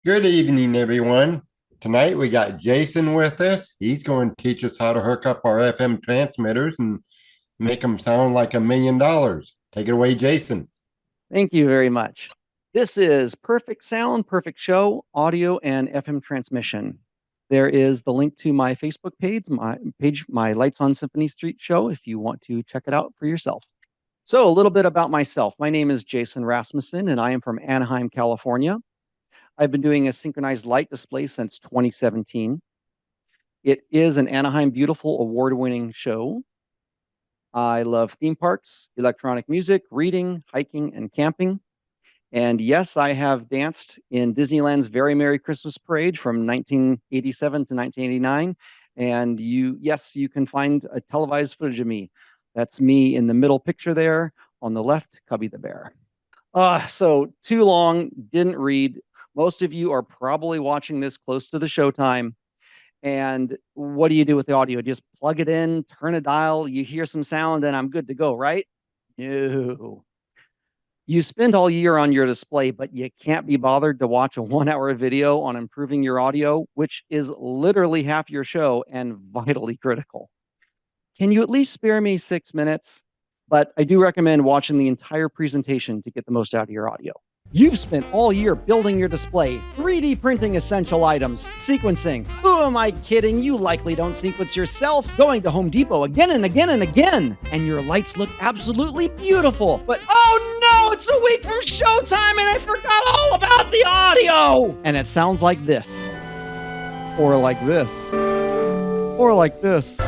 Good evening, everyone. Tonight we got Jason with us. He's going to teach us how to hook up our FM transmitters and make them sound like $1 million. Take it away, Jason. Thank you very much. This is Perfect Sound, Perfect Show, audio and FM transmission. There is the link to my Facebook page, my Lights on Symphony Street show, if you want to check it out for yourself. So a little bit about myself. My name is Jason Rasmussen, and I am from Anaheim, California. I've been doing a synchronized light display since 2017. It is an Anaheim Beautiful award-winning show. I love theme parks, electronic music, reading, hiking, and camping. And yes, I have danced in Disneyland's Very Merry Christmas Parade from 1987 to 1989. And yes, you can find a televised footage of me. That's me in the middle picture there. On the left, Cubby the Bear. So too long, didn't read. Most of you are probably watching this close to the showtime. And what do you do with the audio? Just plug it in, turn a dial, you hear some sound, and I'm good to go, right? No. You spend all year on your display, but you can't be bothered to watch a 1 hour video on improving your audio, which is literally half your show and vitally critical. Can you at least spare me 6 minutes? But I do recommend watching the entire presentation to get the most out of your audio. You've spent all year building your display, 3D printing essential items, sequencing. Who am I kidding? You likely don't sequence yourself. Going to Home Depot again and again and again. And your lights look absolutely beautiful. But oh no, it's a week from showtime and I forgot all about the audio. And it sounds like this. Or like this. Or like this.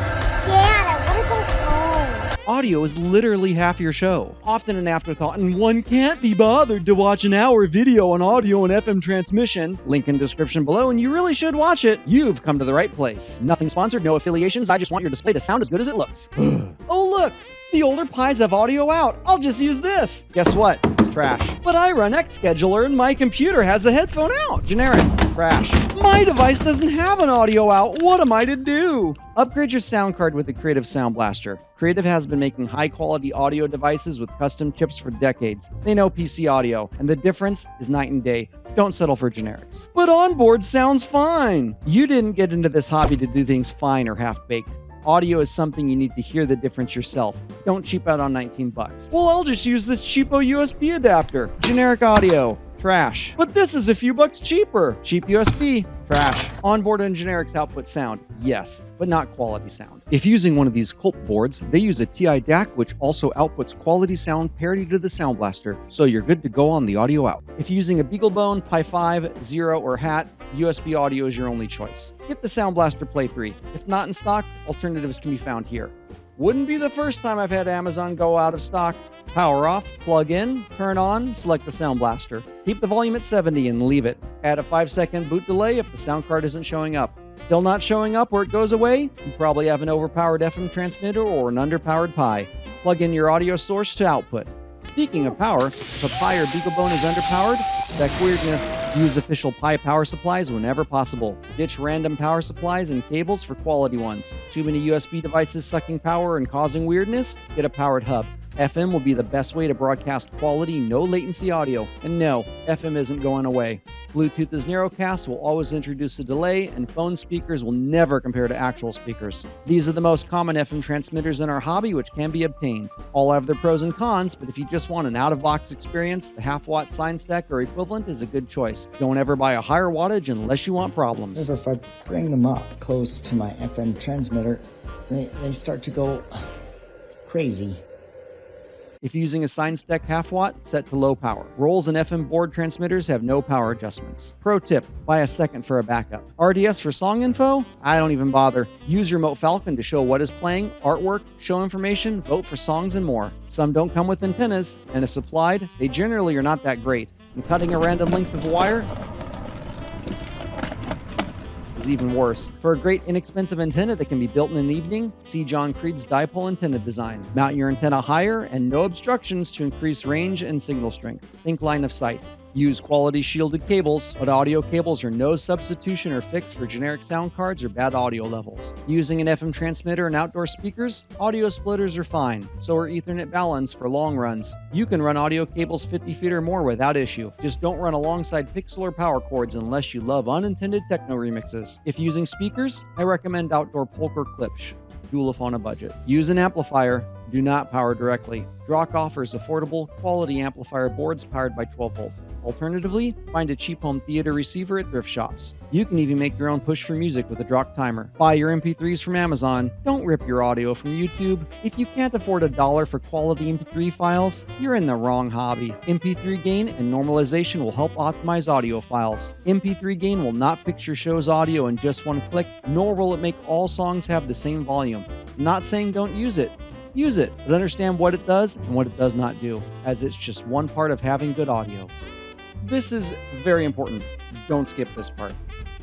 Audio is literally half your show, often an afterthought, and one can't be bothered to watch an hour video on audio and FM transmission. Link in description below, and you really should watch it. You've come to the right place. Nothing sponsored, no affiliations. I just want your display to sound as good as it looks. Oh, look. The older Pis have audio out. I'll just use this. Guess what? It's trash. But I run xScheduler and my computer has a headphone out. Generic. Trash. My device doesn't have an audio out. What am I to do? Upgrade your sound card with the Creative Sound Blaster. Creative has been making high-quality audio devices with custom chips for decades. They know PC audio, and the difference is night and day. Don't settle for generics. But onboard sounds fine. You didn't get into this hobby to do things fine or half-baked. Audio is something you need to hear the difference yourself. Don't cheap out on 19 bucks. Well, I'll just use this cheapo USB adapter. Generic audio. Trash. But this is a few bucks cheaper. Cheap USB. Trash. Onboard and generics output sound. Yes, but not quality sound. If using one of these Culp boards, they use a TI DAC which also outputs quality sound parity to the Sound Blaster, so you're good to go on the audio out. If using a BeagleBone, Pi 5, Zero, or Hat, USB audio is your only choice. Get the Sound Blaster Play 3. If not in stock, alternatives can be found here. Wouldn't be the first time I've had Amazon go out of stock. Power off, plug in, turn on, select the Sound Blaster. Keep the volume at 70 and leave it. Add a 5-second boot delay if the sound card isn't showing up. Still not showing up where it goes away? You probably have an overpowered FM transmitter or an underpowered Pi. Plug in your audio source to output. Speaking of power, if a Pi or BeagleBone is underpowered, expect weirdness. Use official Pi power supplies whenever possible. Ditch random power supplies and cables for quality ones. Too many USB devices sucking power and causing weirdness? Get a powered hub. FM will be the best way to broadcast quality, no latency audio. And no, FM isn't going away. Bluetooth as Narrowcast will always introduce a delay, and phone speakers will never compare to actual speakers. These are the most common FM transmitters in our hobby, which can be obtained. All have their pros and cons, but if you just want an out-of-box experience, the half-watt SignStack or equivalent is a good choice. Don't ever buy a higher wattage unless you want problems. If I bring them up close to my FM transmitter, they start to go crazy. If using a SignStack half watt, set to low power. Rolls and FM board transmitters have no power adjustments. Pro tip, buy a second for a backup. RDS for song info? I don't even bother. Use your Remote Falcon to show what is playing, artwork, show information, vote for songs, and more. Some don't come with antennas, and if supplied, they generally are not that great. And cutting a random length of wire is even worse. For a great inexpensive antenna that can be built in an evening, see John Creed's dipole antenna design. Mount your antenna higher and no obstructions to increase range and signal strength. Think line of sight. Use quality shielded cables, but audio cables are no substitution or fix for generic sound cards or bad audio levels. Using an FM transmitter and outdoor speakers, audio splitters are fine. So are Ethernet baluns for long runs. You can run audio cables 50 feet or more without issue. Just don't run alongside Pixel or power cords unless you love unintended techno remixes. If using speakers, I recommend outdoor Polker clips. Julef on a budget. Use an amplifier. Do not power directly. Drock offers affordable, quality amplifier boards powered by 12 volt. Alternatively, find a cheap home theater receiver at thrift shops. You can even make your own push for music with a Drock timer. Buy your MP3s from Amazon. Don't rip your audio from YouTube. If you can't afford $1 for quality MP3 files, you're in the wrong hobby. MP3 gain and normalization will help optimize audio files. MP3 gain will not fix your show's audio in just one click, nor will it make all songs have the same volume. I'm not saying don't use it. Use it, but understand what it does and what it does not do, as it's just one part of having good audio. This is very important. Don't skip this part.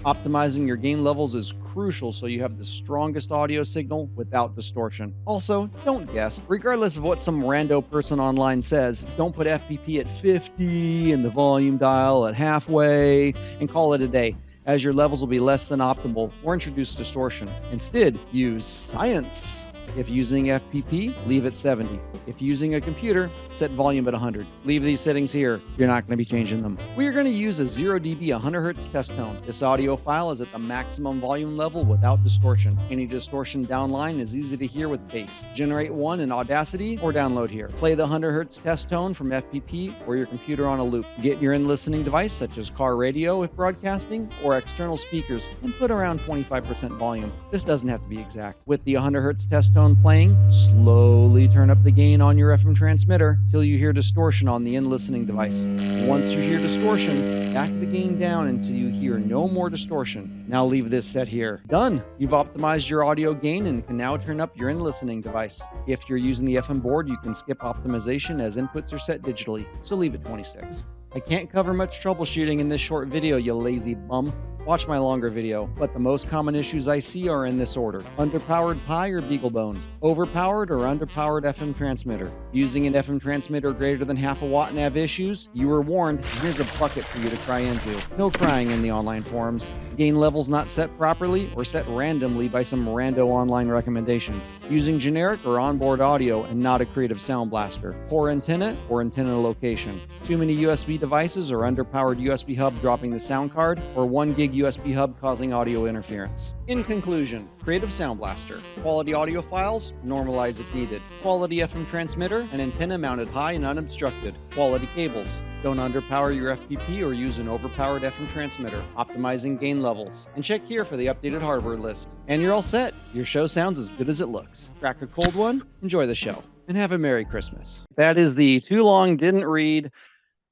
Optimizing your gain levels is crucial so you have the strongest audio signal without distortion. Also, don't guess. Regardless of what some rando person online says, don't put FPP at 50 and the volume dial at halfway and call it a day, as your levels will be less than optimal or introduce distortion. Instead, use science. If using FPP, leave it 70. If using a computer, set volume at 100. Leave these settings here. You're not going to be changing them. We are going to use a 0 dB 100 Hz test tone. This audio file is at the maximum volume level without distortion. Any distortion downline is easy to hear with bass. Generate one in Audacity or download here. Play the 100 Hz test tone from FPP or your computer on a loop. Get your in-listening device, such as car radio if broadcasting, or external speakers, and put around 25% volume. This doesn't have to be exact. With the 100 Hz test tone playing, slowly turn up the gain on your FM transmitter till you hear distortion on the in-listening device. Once you hear distortion, back the gain down until you hear no more distortion. Now leave this set here. Done! You've optimized your audio gain and can now turn up your in-listening device. If you're using the FM board, you can skip optimization as inputs are set digitally, so leave it 26. I can't cover much troubleshooting in this short video, you lazy bum. Watch my longer video, but the most common issues I see are in this order: underpowered Pi or BeagleBone, overpowered or underpowered FM transmitter. Using an FM transmitter greater than half a watt and have issues, you were warned. Here's a bucket for you to cry into. No crying in the online forums. Gain levels not set properly or set randomly by some rando online recommendation. Using generic or onboard audio and not a creative sound blaster. Poor antenna or antenna location. Too many USB devices or underpowered USB hub dropping the sound card, or 1 gig USB hub causing audio interference. In conclusion, creative sound blaster. Quality audio files, normalize if needed. Quality FM transmitter, an antenna mounted high and unobstructed. Quality cables. Don't underpower your FPP or use an overpowered FM transmitter. Optimizing gain levels. And check here for the updated hardware list. And you're all set. Your show sounds as good as it looks. Crack a cold one, enjoy the show, and have a Merry Christmas. That is the too long didn't read,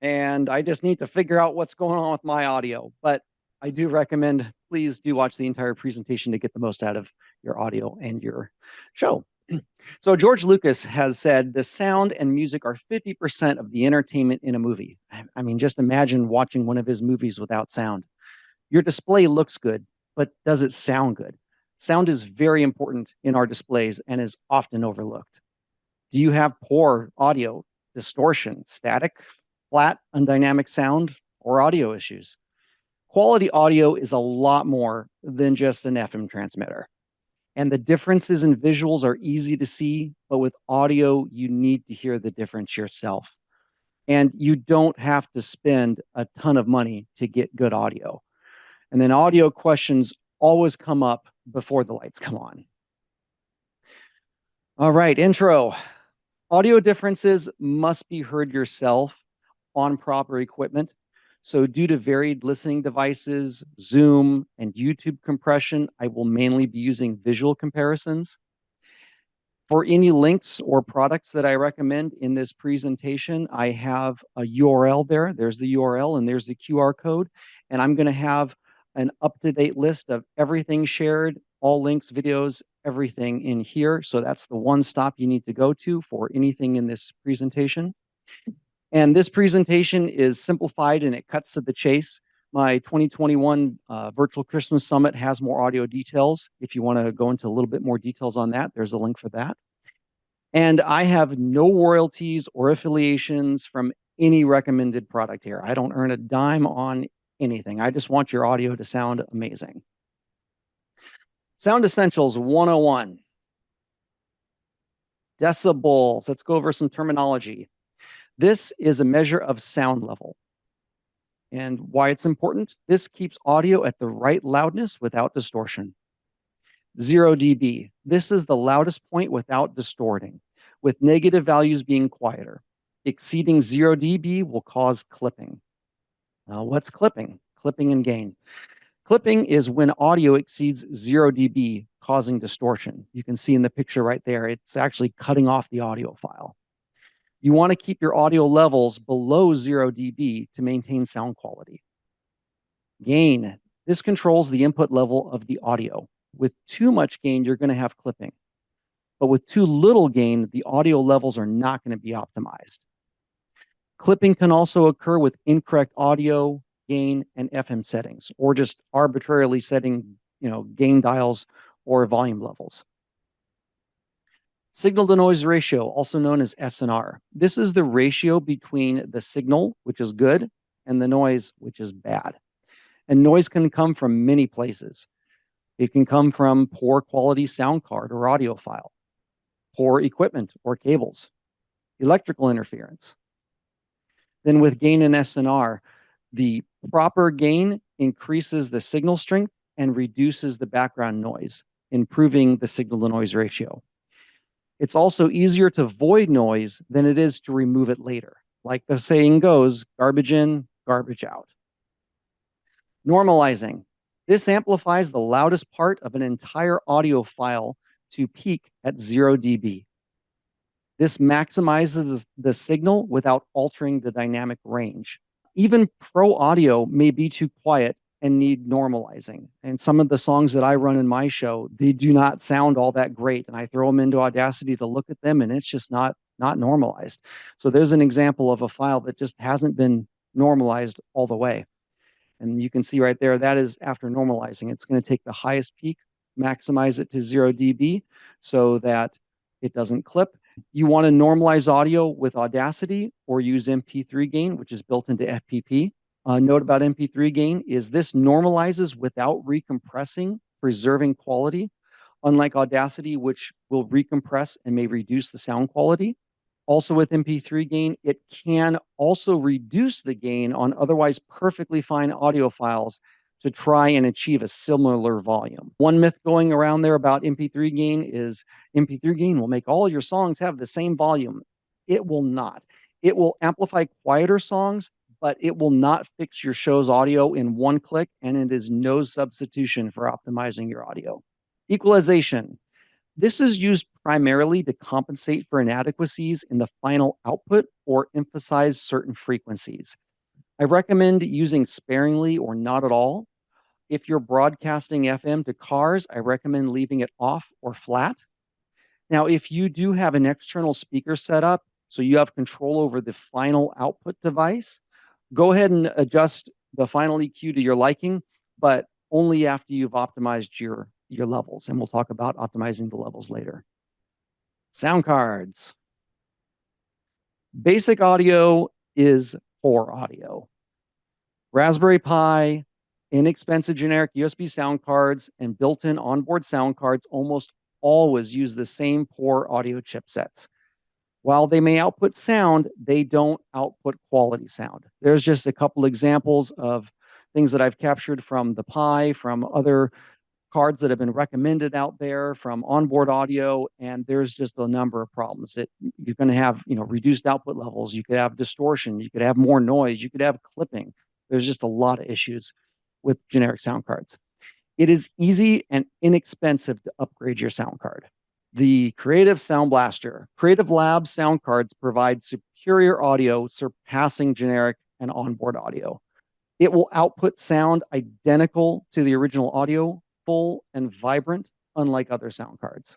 and I just need to figure out what's going on with my audio. But I do recommend, please do watch the entire presentation to get the most out of your audio and your show. So George Lucas has said the sound and music are 50% of the entertainment in a movie. I mean, just imagine watching one of his movies without sound. Your display looks good, but does it sound good? Sound is very important in our displays and is often overlooked. Do you have poor audio, distortion, static, flat, undynamic sound, or audio issues? Quality audio is a lot more than just an FM transmitter. And the differences in visuals are easy to see, but with audio, you need to hear the difference yourself. And you don't have to spend a ton of money to get good audio. And then audio questions always come up before the lights come on. All right, intro. Audio differences must be heard yourself on proper equipment. So due to varied listening devices, Zoom, and YouTube compression, I will mainly be using visual comparisons. For any links or products that I recommend in this presentation, I have a URL there. There's the URL and there's the QR code. And I'm going to have an up-to-date list of everything shared, all links, videos, everything in here. So that's the one stop you need to go to for anything in this presentation. And this presentation is simplified and it cuts to the chase. My 2021 Virtual Christmas Summit has more audio details. If you want to go into a little bit more details on that, there's a link for that. And I have no royalties or affiliations from any recommended product here. I don't earn a dime on anything. I just want your audio to sound amazing. Sound Essentials 101. Decibels. Let's go over some terminology. This is a measure of sound level. And why it's important, this keeps audio at the right loudness without distortion. 0 dB. This is the loudest point without distorting, with negative values being quieter. Exceeding 0 dB will cause clipping. Now, what's clipping? Clipping and gain. Clipping is when audio exceeds 0 dB, causing distortion. You can see in the picture right there, it's actually cutting off the audio file. You want to keep your audio levels below 0 dB to maintain sound quality. Gain. This controls the input level of the audio. With too much gain, you're going to have clipping. But with too little gain, the audio levels are not going to be optimized. Clipping can also occur with incorrect audio, gain, and FM settings, or just arbitrarily setting, gain dials or volume levels. Signal to noise ratio, also known as SNR. This is the ratio between the signal, which is good, and the noise, which is bad. And noise can come from many places. It can come from poor quality sound card or audio file, poor equipment or cables, electrical interference. Then with gain and SNR, the proper gain increases the signal strength and reduces the background noise, improving the signal to noise ratio. It's also easier to void noise than it is to remove it later. Like the saying goes, garbage in, garbage out. Normalizing. This amplifies the loudest part of an entire audio file to peak at 0 dB. This maximizes the signal without altering the dynamic range. Even pro audio may be too quiet and need normalizing. And some of the songs that I run in my show, they do not sound all that great. And I throw them into Audacity to look at them, and it's just not normalized. So there's an example of a file that just hasn't been normalized all the way. And you can see right there, that is after normalizing. It's going to take the highest peak, maximize it to 0 dB so that it doesn't clip. You want to normalize audio with Audacity or use MP3 gain, which is built into FPP. Note about MP3 gain is this normalizes without recompressing, preserving quality, unlike Audacity, which will recompress and may reduce the sound quality. Also with MP3 gain, it can also reduce the gain on otherwise perfectly fine audio files to try and achieve a similar volume. One myth going around there about MP3 gain is MP3 gain will make all your songs have the same volume. It will not. It will amplify quieter songs, but it will not fix your show's audio in one click, and it is no substitution for optimizing your audio. Equalization. This is used primarily to compensate for inadequacies in the final output or emphasize certain frequencies. I recommend using sparingly or not at all. If you're broadcasting FM to cars, I recommend leaving it off or flat. Now, if you do have an external speaker set up, so you have control over the final output device, go ahead and adjust the final EQ to your liking, but only after you've optimized your levels. And we'll talk about optimizing the levels later. Sound cards. Basic audio is poor audio. Raspberry Pi, inexpensive generic USB sound cards, and built-in onboard sound cards almost always use the same poor audio chipsets. While they may output sound, they don't output quality sound. There's just a couple examples of things that I've captured from the Pi, from other cards that have been recommended out there, from onboard audio, and there's just a number of problems that you're going to have, reduced output levels. You could have distortion. You could have more noise. You could have clipping. There's just a lot of issues with generic sound cards. It is easy and inexpensive to upgrade your sound card. The Creative Sound Blaster. Creative Labs sound cards provide superior audio, surpassing generic and onboard audio. It will output sound identical to the original audio, full and vibrant, unlike other sound cards.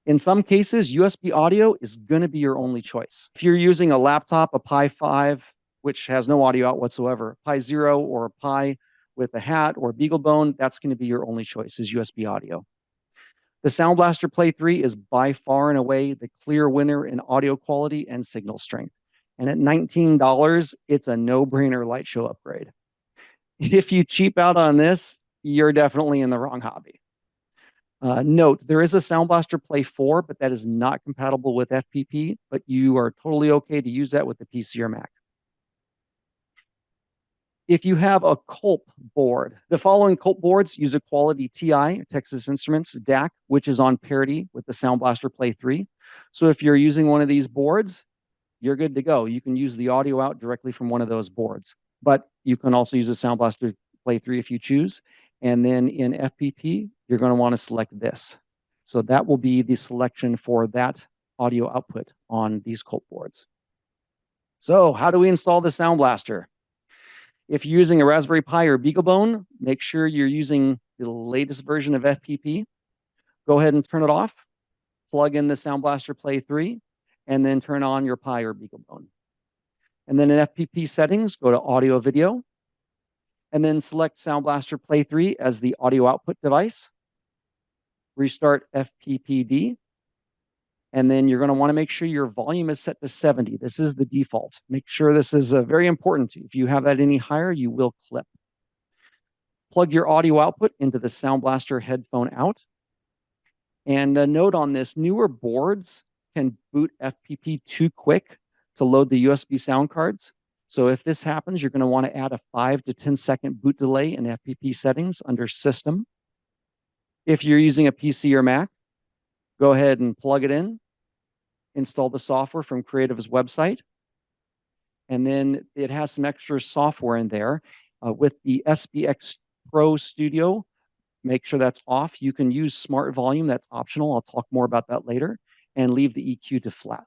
In some cases, USB audio is going to be your only choice. If you're using a laptop, a Pi 5, which has no audio out whatsoever, Pi 0 or a Pi with a hat or a BeagleBone, that's going to be your only choice, is USB audio. The Sound Blaster Play 3 is by far and away the clear winner in audio quality and signal strength. And at $19, it's a no-brainer light show upgrade. If you cheap out on this, you're definitely in the wrong hobby. Note, there is a Sound Blaster Play 4, but that is not compatible with FPP, but you are totally okay to use that with the PC or Mac. If you have a CULP board, the following CULP boards use a Quality TI, Texas Instruments DAC, which is on parity with the Sound Blaster Play 3. So if you're using one of these boards, you're good to go. You can use the audio out directly from one of those boards, but you can also use a Sound Blaster Play 3 if you choose. And then in FPP, you're going to want to select this. So that will be the selection for that audio output on these CULP boards. So how do we install the Sound Blaster? If you're using a Raspberry Pi or BeagleBone, make sure you're using the latest version of FPP. Go ahead and turn it off, plug in the Sound Blaster Play 3, and then turn on your Pi or BeagleBone. And then in FPP settings, go to Audio Video, and then select Sound Blaster Play 3 as the audio output device. Restart FPPD, and then you're going to want to make sure your volume is set to 70. This is the default. Make sure this is very important. If you have that any higher, you will clip. Plug your audio output into the Sound Blaster headphone out. And a note on this, newer boards can boot FPP too quick to load the USB sound cards. So if this happens, you're going to want to add a 5 to 10 second boot delay in FPP settings under System. If you're using a PC or Mac, go ahead and plug it in, install the software from Creative's website, and then it has some extra software in there. With the SBX Pro Studio, make sure that's off. You can use Smart Volume, that's optional. I'll talk more about that later, and leave the EQ to flat.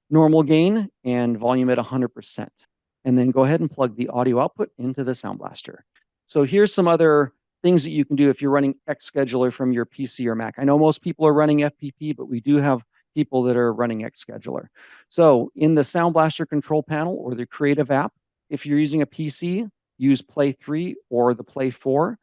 Normal gain and volume at 100%. And then go ahead and plug the audio output into the Sound Blaster. So here's some other things that you can do if you're running xScheduler from your PC or Mac. I know most people are running FPP, but we do have people that are running xScheduler. So in the Sound Blaster control panel or the Creative app, if you're using a PC, use Play 3 or the Play 4.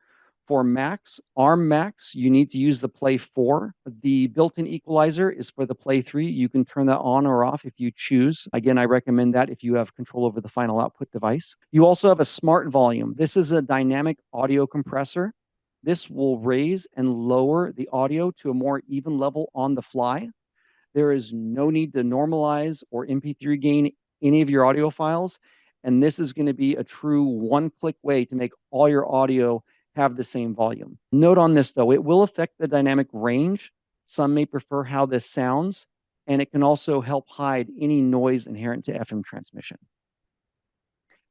For Macs, ARM Macs, you need to use the Play 4. The built-in equalizer is for the Play 3. You can turn that on or off if you choose. Again, I recommend that if you have control over the final output device. You also have a Smart Volume. This is a dynamic audio compressor. This will raise and lower the audio to a more even level on the fly. There is no need to normalize or MP3 gain any of your audio files. And this is going to be a true one-click way to make all your audio have the same volume. Note on this though, it will affect the dynamic range. Some may prefer how this sounds, and it can also help hide any noise inherent to FM transmission.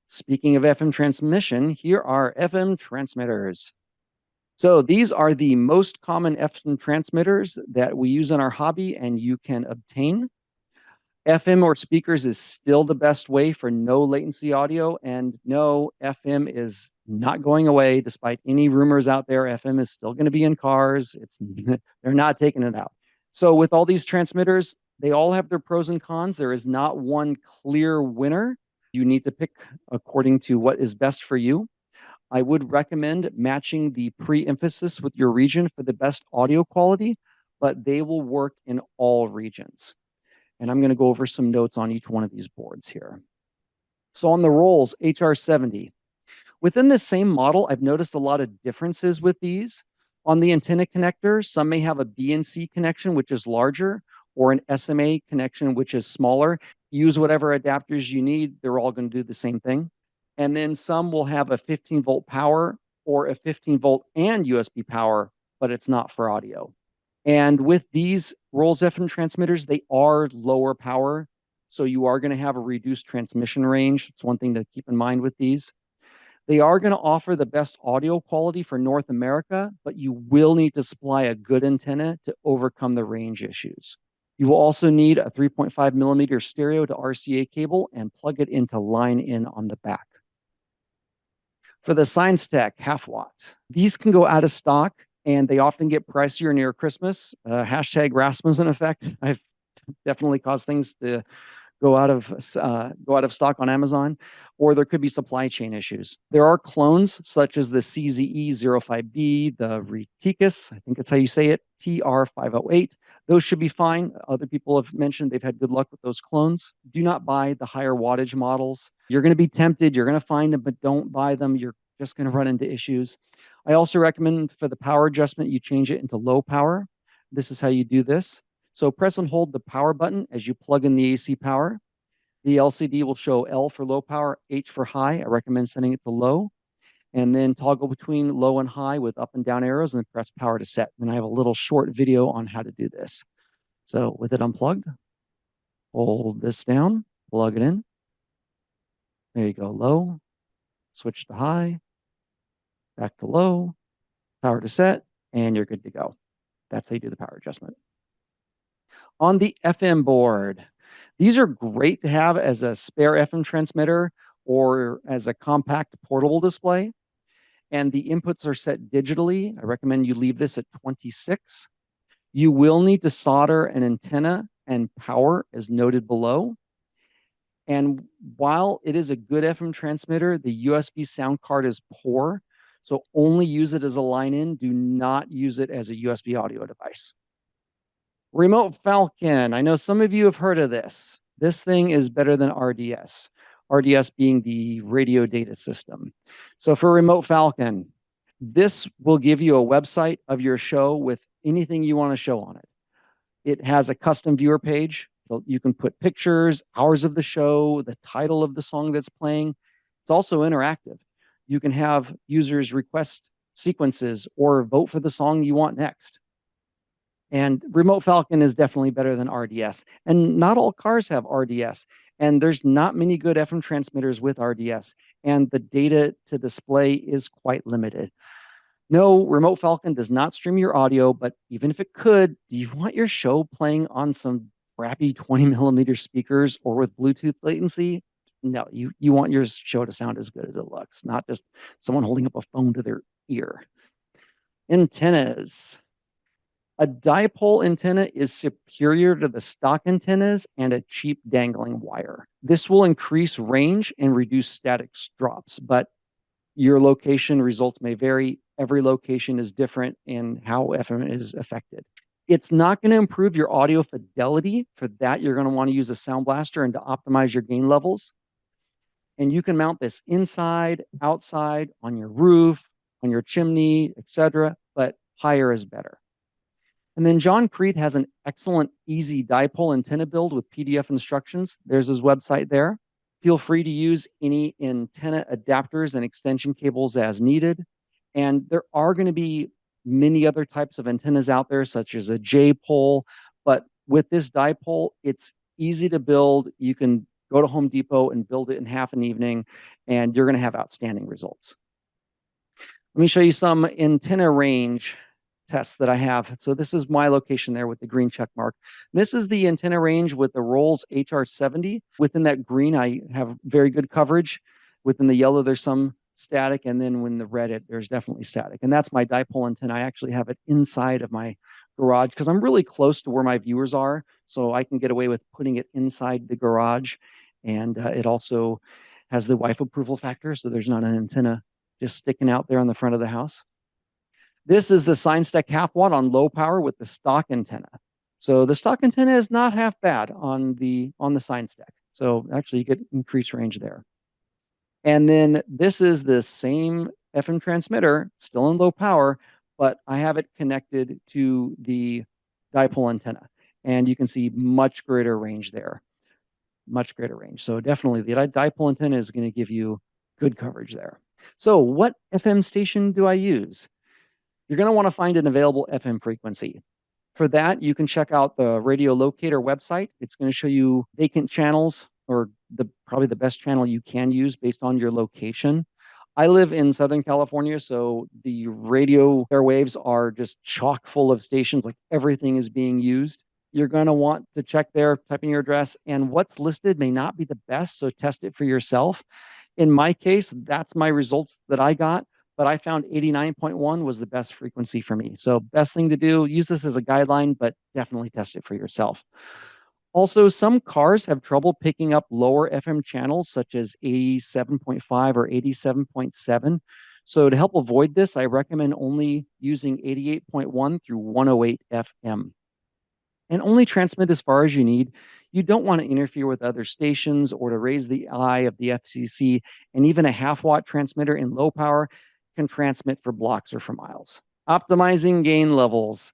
Speaking of FM transmission, here are FM transmitters. So these are the most common FM transmitters that we use in our hobby and you can obtain. FM or speakers is still the best way for no latency audio, and no, FM is not going away despite any rumors out there. FM is still going to be in cars. They're not taking it out. So with all these transmitters, they all have their pros and cons. There is not one clear winner. You need to pick according to what is best for you. I would recommend matching the pre-emphasis with your region for the best audio quality, but they will work in all regions. And I'm going to go over some notes on each one of these boards here. So on the Rolls HR70, within the same model, I've noticed a lot of differences with these. On the antenna connector, some may have a BNC connection, which is larger, or an SMA connection, which is smaller. Use whatever adapters you need. They're all going to do the same thing. And then some will have a 15 volt power or a 15 volt and USB power, but it's not for audio. And with these Rolls FM transmitters, they are lower power. So you are going to have a reduced transmission range. It's one thing to keep in mind with these. They are going to offer the best audio quality for North America, but you will need to supply a good antenna to overcome the range issues. You will also need a 3.5 millimeter stereo to RCA cable and plug it into line in on the back. For the SignStack half watt, these can go out of stock and they often get pricier near Christmas. Hashtag Rasmussen effect. I've definitely caused things to go out of stock on Amazon, or there could be supply chain issues. There are clones such as the CZE05B, the Reticus, I think that's how you say it, TR508. Those should be fine. Other people have mentioned they've had good luck with those clones. Do not buy the higher wattage models. You're going to be tempted. You're going to find them, but don't buy them. You're just going to run into issues. I also recommend for the power adjustment, you change it into low power. This is how you do this. So press and hold the power button as you plug in the AC power. The LCD will show L for low power, H for high. I recommend setting it to low. And then toggle between low and high with up and down arrows and press power to set. And I have a little short video on how to do this. So with it unplugged, hold this down, plug it in. There you go, low, switch to high, back to low, power to set, and you're good to go. That's how you do the power adjustment. On the FM board, these are great to have as a spare FM transmitter or as a compact portable display. And the inputs are set digitally. I recommend you leave this at 26. You will need to solder an antenna and power as noted below. And while it is a good FM transmitter, the USB sound card is poor. So only use it as a line in. Do not use it as a USB audio device. Remote Falcon. I know some of you have heard of this. This thing is better than RDS. RDS being the radio data system. So for Remote Falcon, this will give you a website of your show with anything you want to show on it. It has a custom viewer page. You can put pictures, hours of the show, the title of the song that's playing. It's also interactive. You can have users request sequences or vote for the song you want next. And Remote Falcon is definitely better than RDS. And not all cars have RDS. And there's not many good FM transmitters with RDS. And the data to display is quite limited. No, Remote Falcon does not stream your audio, but even if it could, do you want your show playing on some crappy 20 millimeter speakers or with Bluetooth latency? No, you want your show to sound as good as it looks, not just someone holding up a phone to their ear. Antennas. A dipole antenna is superior to the stock antennas and a cheap dangling wire. This will increase range and reduce static drops, but your location results may vary. Every location is different in how FM is affected. It's not going to improve your audio fidelity. For that, you're going to want to use a sound blaster and to optimize your gain levels. And you can mount this inside, outside, on your roof, on your chimney, etc. But higher is better. And then John Creed has an excellent, easy dipole antenna build with PDF instructions. There's his website there. Feel free to use any antenna adapters and extension cables as needed. And there are going to be many other types of antennas out there, such as a J-pole. But with this dipole, it's easy to build. You can go to Home Depot and build it in half an evening, and you're going to have outstanding results. Let me show you some antenna range tests that I have. So this is my location there with the green check mark. This is the antenna range with the Rolls HR70. Within that green, I have very good coverage. Within the yellow, there's some static. And then when the red, there's definitely static. And that's my dipole antenna. I actually have it inside of my garage because I'm really close to where my viewers are. So I can get away with putting it inside the garage. And it also has the wife approval factor. So there's not an antenna just sticking out there on the front of the house. This is the SignStack half watt on low power with the stock antenna. So the stock antenna is not half bad on the SignStack. So actually you get increased range there. And then this is the same FM transmitter, still in low power, but I have it connected to the dipole antenna. And you can see much greater range there. Much greater range. So definitely the dipole antenna is going to give you good coverage there. So what FM station do I use? You're going to want to find an available FM frequency. For that, you can check out the radio locator website. It's going to show you vacant channels or probably the best channel you can use based on your location. I live in Southern California, so the radio airwaves are just chock full of stations, like everything is being used. You're going to want to check there, type in your address, and what's listed may not be the best, so test it for yourself. In my case, that's my results that I got. But I found 89.1 was the best frequency for me. So best thing to do, use this as a guideline, but definitely test it for yourself. Also, some cars have trouble picking up lower FM channels, such as 87.5 or 87.7. So to help avoid this, I recommend only using 88.1 through 108 FM. And only transmit as far as you need. You don't want to interfere with other stations or to raise the eye of the FCC, and even a half-watt transmitter in low power can transmit for blocks or for miles. Optimizing gain levels.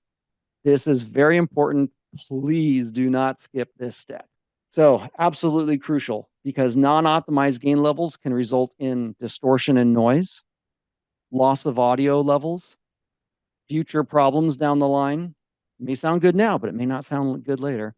This is very important. Please do not skip this step. So absolutely crucial, because non-optimized gain levels can result in distortion and noise, loss of audio levels, future problems down the line. It may sound good now, but it may not sound good later.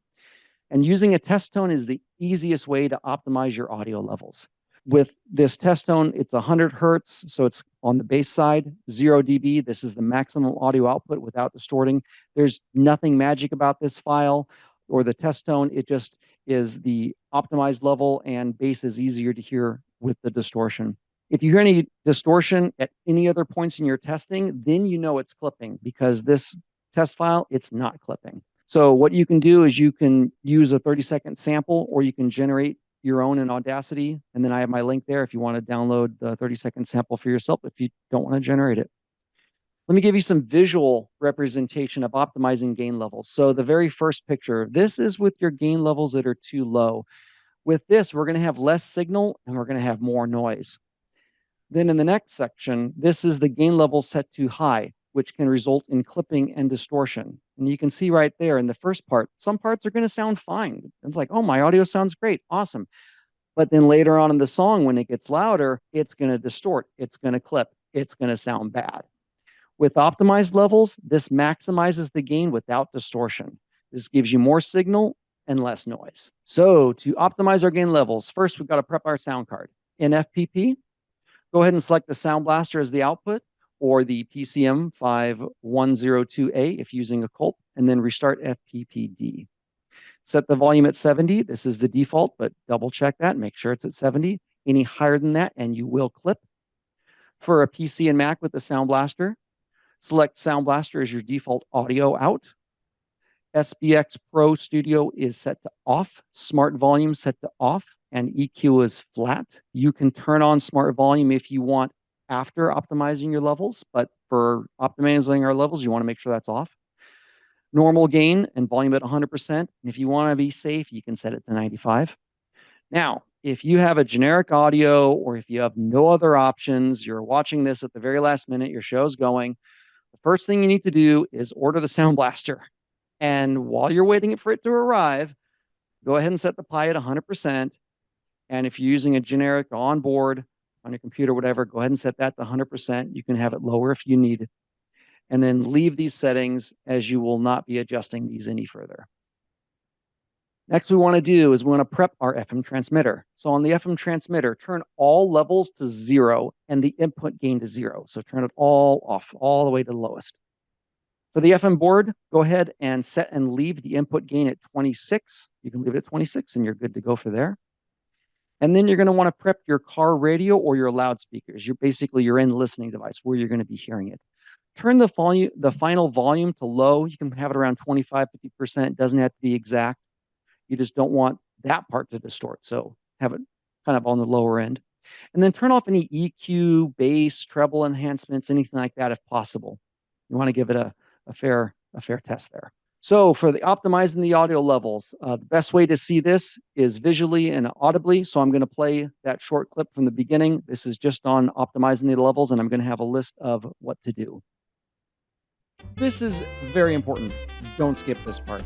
And using a test tone is the easiest way to optimize your audio levels. With this test tone, it's 100 hertz, so it's on the bass side, 0 dB. This is the maximum audio output without distorting. There's nothing magic about this file or the test tone. It just is the optimized level, and bass is easier to hear with the distortion. If you hear any distortion at any other points in your testing, then you know it's clipping, because this test file, it's not clipping. So what you can do is you can use a 30-second sample, or you can generate your own in Audacity. And then I have my link there if you want to download the 30-second sample for yourself if you don't want to generate it. Let me give you some visual representation of optimizing gain levels. So the very first picture, this is with your gain levels that are too low. With this, we're going to have less signal and we're going to have more noise. Then in the next section, this is the gain level set too high, which can result in clipping and distortion. And you can see right there in the first part, some parts are going to sound fine. It's like, oh, my audio sounds great. Awesome. But then later on in the song, when it gets louder, it's going to distort. It's going to clip. It's going to sound bad. With optimized levels, this maximizes the gain without distortion. This gives you more signal and less noise. So to optimize our gain levels, first, we've got to prep our sound card. In FPP, go ahead and select the Sound Blaster as the output, or the PCM 5102A if using a CULP, and then restart FPPD. Set the volume at 70. This is the default, but double check that. Make sure it's at 70. Any higher than that, and you will clip. For a PC and Mac with the Sound Blaster, select Sound Blaster as your default audio out. SBX Pro Studio is set to off. Smart Volume set to off, and EQ is flat. You can turn on Smart Volume if you want after optimizing your levels, but for optimizing our levels, you want to make sure that's off. Normal gain and volume at 100%. And if you want to be safe, you can set it to 95. Now, if you have a generic audio, or if you have no other options, you're watching this at the very last minute, your show's going, the first thing you need to do is order the Sound Blaster. And while you're waiting for it to arrive, go ahead and set the PI at 100%. And if you're using a generic onboard on your computer, whatever, go ahead and set that to 100%. You can have it lower if you need. And then leave these settings, as you will not be adjusting these any further. Next, we want to do is we want to prep our FM transmitter. So on the FM transmitter, turn all levels to 0 and the input gain to 0. So turn it all off, all the way to the lowest. For the FM board, go ahead and set and leave the input gain at 26. You can leave it at 26 and you're good to go for there. And then you're going to want to prep your car radio or your loudspeakers. You're basically your in listening device where you're going to be hearing it. Turn the final volume to low. You can have it around 25, 50%. It doesn't have to be exact. You just don't want that part to distort. So have it kind of on the lower end. And then turn off any EQ, bass, treble enhancements, anything like that if possible. You want to give it a fair test there. So for the optimizing the audio levels, the best way to see this is visually and audibly. So I'm going to play that short clip from the beginning. This is just on optimizing the levels, and I'm going to have a list of what to do. This is very important. Don't skip this part.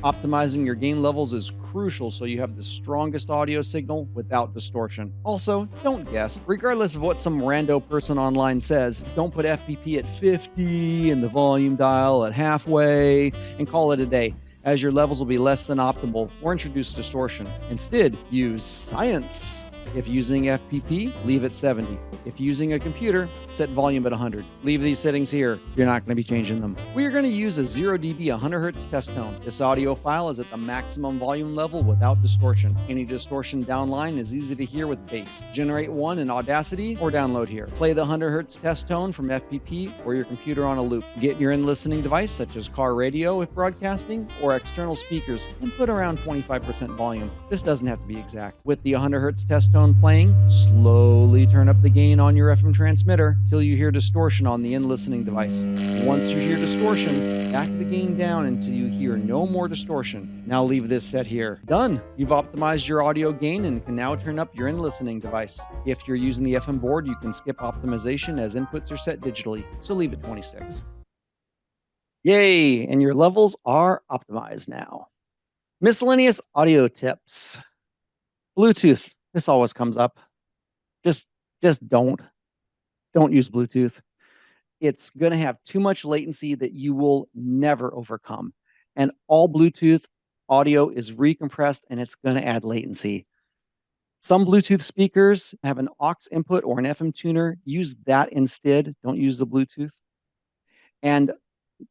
Optimizing your gain levels is crucial so you have the strongest audio signal without distortion. Also, don't guess. Regardless of what some rando person online says, don't put FPP at 50 and the volume dial at halfway and call it a day, as your levels will be less than optimal or introduce distortion. Instead, use science. If using FPP, leave it 70. If using a computer, set volume at 100. Leave these settings here. You're not going to be changing them. We are going to use a 0 dB 100 Hz test tone. This audio file is at the maximum volume level without distortion. Any distortion downline is easy to hear with bass. Generate one in Audacity or download here. Play the 100 Hz test tone from FPP or your computer on a loop. Get your in-listening device, such as car radio if broadcasting, or external speakers, and put around 25% volume. This doesn't have to be exact. With the 100 Hz test tone, tone playing, slowly turn up the gain on your FM transmitter till you hear distortion on the in-listening device. Once you hear distortion, back the gain down until you hear no more distortion. Now leave this set here. Done! You've optimized your audio gain and can now turn up your in-listening device. If you're using the FM board, you can skip optimization as inputs are set digitally, so leave it 26. Yay! And your levels are optimized now. Miscellaneous audio tips. Bluetooth. This always comes up. Just don't use Bluetooth. It's going to have too much latency that you will never overcome. And all Bluetooth audio is recompressed and it's going to add latency. Some Bluetooth speakers have an aux input or an FM tuner. Use that instead. Don't use the Bluetooth. And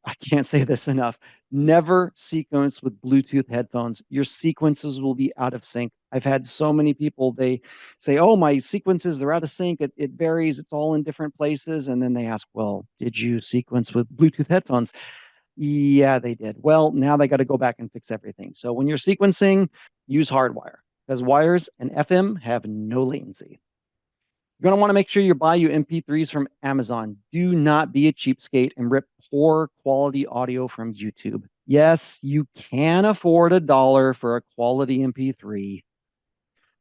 I can't say this enough. Never sequence with Bluetooth headphones. Your sequences will be out of sync. I've had so many people, they say, oh, my sequences are out of sync. It varies. It's all in different places. And then they ask, well, did you sequence with Bluetooth headphones? Yeah, they did. Well, now they got to go back and fix everything. So when you're sequencing, use hardwire because wires and FM have no latency. You're going to want to make sure you buy your MP3s from Amazon. Do not be a cheapskate and rip poor quality audio from YouTube. Yes, you can afford $1 for a quality MP3.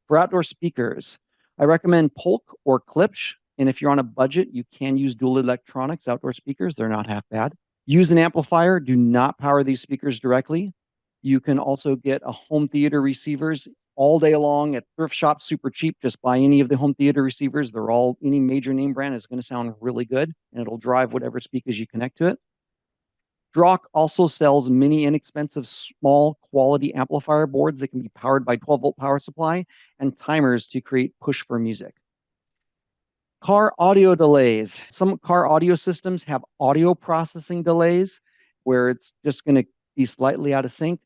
For outdoor speakers, I recommend Polk or Klipsch. And if you're on a budget, you can use Dual Electronics outdoor speakers. They're not half bad. Use an amplifier. Do not power these speakers directly. You can also get a home theater receivers all day long at thrift shops, super cheap. Just buy any of the home theater receivers. They're all, any major name brand is going to sound really good and it'll drive whatever speakers you connect to it. Drock also sells many inexpensive, small quality amplifier boards that can be powered by 12-volt power supply and timers to create push for music. Car audio delays. Some car audio systems have audio processing delays where it's just going to be slightly out of sync.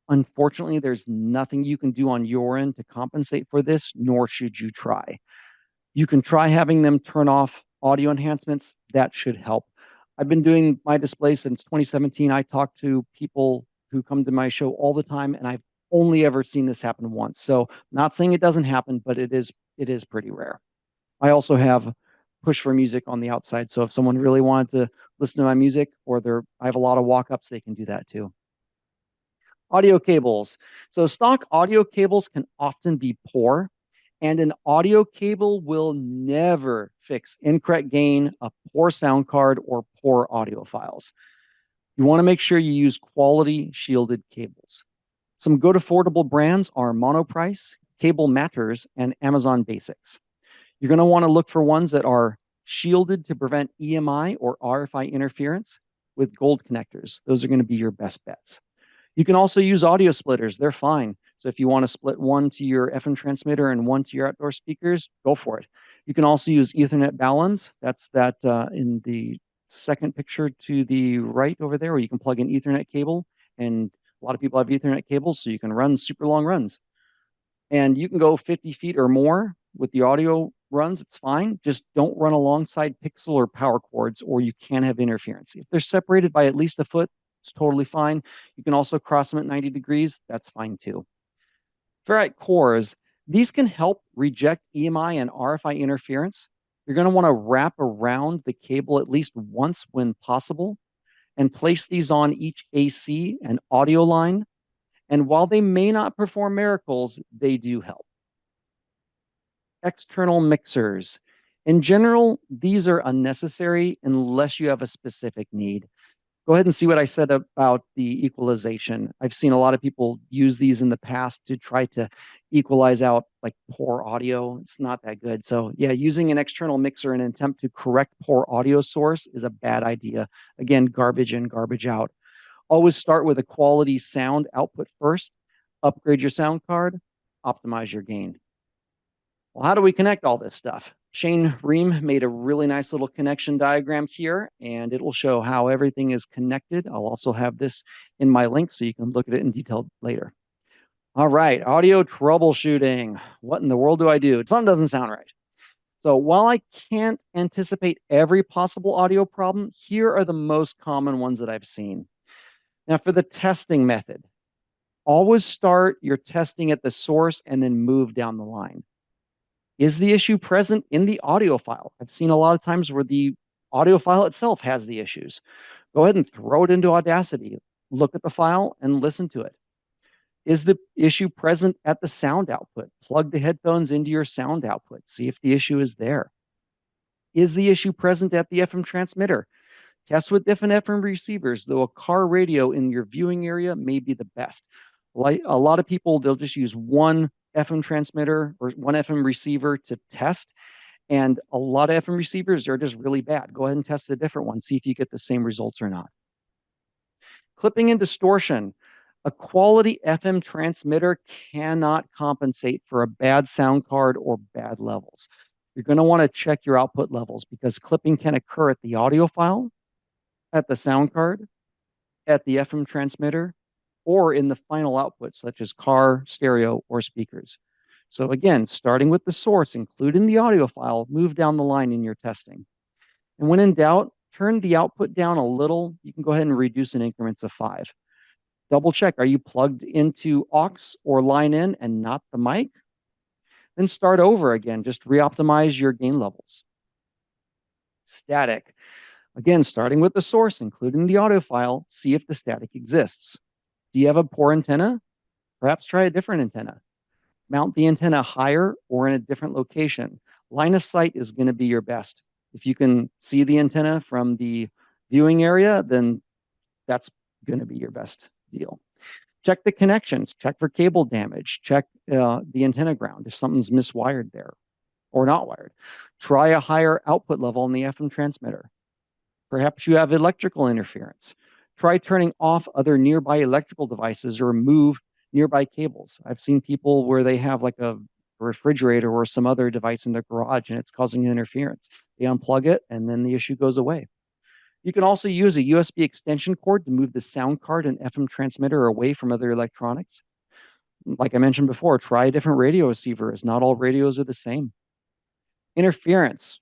Unfortunately, there's nothing you can do on your end to compensate for this, nor should you try. You can try having them turn off audio enhancements. That should help. I've been doing my display since 2017. I talk to people who come to my show all the time, and I've only ever seen this happen once. So not saying it doesn't happen, but it is pretty rare. I also have push for music on the outside. So if someone really wanted to listen to my music or I have a lot of walk-ups, they can do that too. Audio cables. So stock audio cables can often be poor, and an audio cable will never fix incorrect gain, a poor sound card, or poor audio files. You want to make sure you use quality shielded cables. Some good affordable brands are Monoprice, Cable Matters, and Amazon Basics. You're going to want to look for ones that are shielded to prevent EMI or RFI interference with gold connectors. Those are going to be your best bets. You can also use audio splitters. They're fine. So if you want to split one to your FM transmitter and one to your outdoor speakers, go for it. You can also use Ethernet baluns. That's that in the second picture to the right over there, where you can plug an Ethernet cable. And a lot of people have Ethernet cables, so you can run super long runs. And you can go 50 feet or more with the audio runs. It's fine. Just don't run alongside pixel or power cords, or you can have interference. If they're separated by at least a foot, it's totally fine. You can also cross them at 90 degrees. That's fine too. Ferrite cores, these can help reject EMI and RFI interference. You're going to want to wrap around the cable at least once when possible and place these on each AC and audio line. And while they may not perform miracles, they do help. External mixers. In general, these are unnecessary unless you have a specific need. Go ahead and see what I said about the equalization. I've seen a lot of people use these in the past to try to equalize out like poor audio. It's not that good. So yeah, using an external mixer in an attempt to correct poor audio source is a bad idea. Again, garbage in, garbage out. Always start with a quality sound output first, upgrade your sound card, optimize your gain. Well, how do we connect all this stuff? Shane Ream made a really nice little connection diagram here, and it will show how everything is connected. I'll also have this in my link so you can look at it in detail later. All right, audio troubleshooting. What in the world do I do? Something doesn't sound right. So while I can't anticipate every possible audio problem, here are the most common ones that I've seen. Now for the testing method, always start your testing at the source and then move down the line. Is the issue present in the audio file? I've seen a lot of times where the audio file itself has the issues. Go ahead and throw it into Audacity. Look at the file and listen to it. Is the issue present at the sound output? Plug the headphones into your sound output. See if the issue is there. Is the issue present at the FM transmitter? Test with different FM receivers, though a car radio in your viewing area may be the best. Like a lot of people, they'll just use one FM transmitter or one FM receiver to test. And a lot of FM receivers are just really bad. Go ahead and test a different one. See if you get the same results or not. Clipping and distortion. A quality FM transmitter cannot compensate for a bad sound card or bad levels. You're going to want to check your output levels because clipping can occur at the audio file, at the sound card, at the FM transmitter, or in the final output, such as car, stereo, or speakers. So again, starting with the source, including the audio file, move down the line in your testing. And when in doubt, turn the output down a little. You can go ahead and reduce in increments of 5. Double check, are you plugged into aux or line in and not the mic? Then start over again, just re-optimize your gain levels. Static. Again, starting with the source, including the audio file, see if the static exists. Do you have a poor antenna? Perhaps try a different antenna. Mount the antenna higher or in a different location. Line of sight is going to be your best. If you can see the antenna from the viewing area, then that's going to be your best deal. Check the connections, check for cable damage, check the antenna ground if something's miswired there or not wired. Try a higher output level in the FM transmitter. Perhaps you have electrical interference. Try turning off other nearby electrical devices or remove nearby cables. I've seen people where they have like a refrigerator or some other device in their garage and it's causing interference. They unplug it and then the issue goes away. You can also use a USB extension cord to move the sound card and FM transmitter away from other electronics. Like I mentioned before, try a different radio receiver as not all radios are the same. Interference.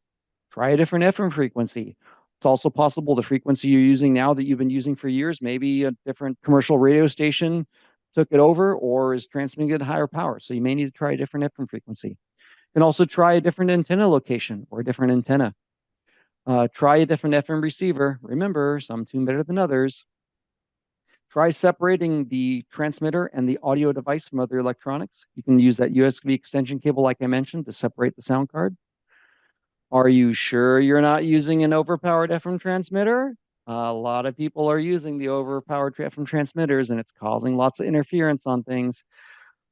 Try a different FM frequency. It's also possible the frequency you're using now that you've been using for years, maybe a different commercial radio station took it over or is transmitting at higher power. So you may need to try a different FM frequency. You can also try a different antenna location or a different antenna. Try a different FM receiver. Remember, some tune better than others. Try separating the transmitter and the audio device from other electronics. You can use that USB extension cable, like I mentioned, to separate the sound card. Are you sure you're not using an overpowered FM transmitter? A lot of people are using the overpowered FM transmitters, and it's causing lots of interference on things.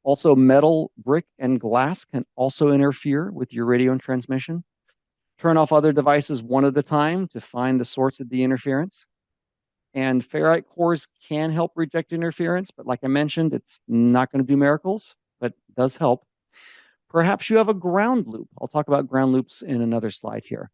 Also, metal, brick, and glass can also interfere with your radio and transmission. Turn off other devices one at a time to find the source of the interference. And ferrite cores can help reject interference, but like I mentioned, it's not going to do miracles, but it does help. Perhaps you have a ground loop. I'll talk about ground loops in another slide here.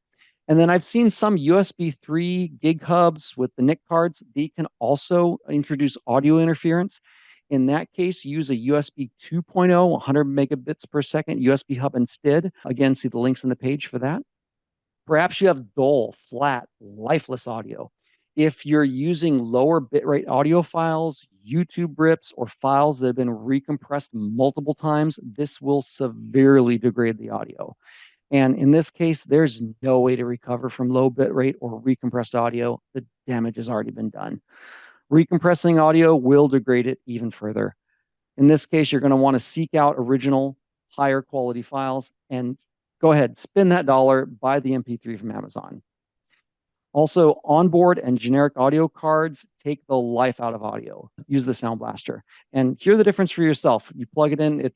And then I've seen some USB 3 gig hubs with the NIC cards. They can also introduce audio interference. In that case, use a USB 2.0, 100 megabits per second USB hub instead. Again, see the links in the page for that. Perhaps you have dull, flat, lifeless audio. If you're using lower bitrate audio files, YouTube rips, or files that have been recompressed multiple times, this will severely degrade the audio. And in this case, there's no way to recover from low bitrate or recompressed audio. The damage has already been done. Recompressing audio will degrade it even further. In this case, you're going to want to seek out original, higher quality files and go ahead, spend that dollar, buy the MP3 from Amazon. Also, onboard and generic audio cards take the life out of audio. Use the Sound Blaster and hear the difference for yourself. You plug it in,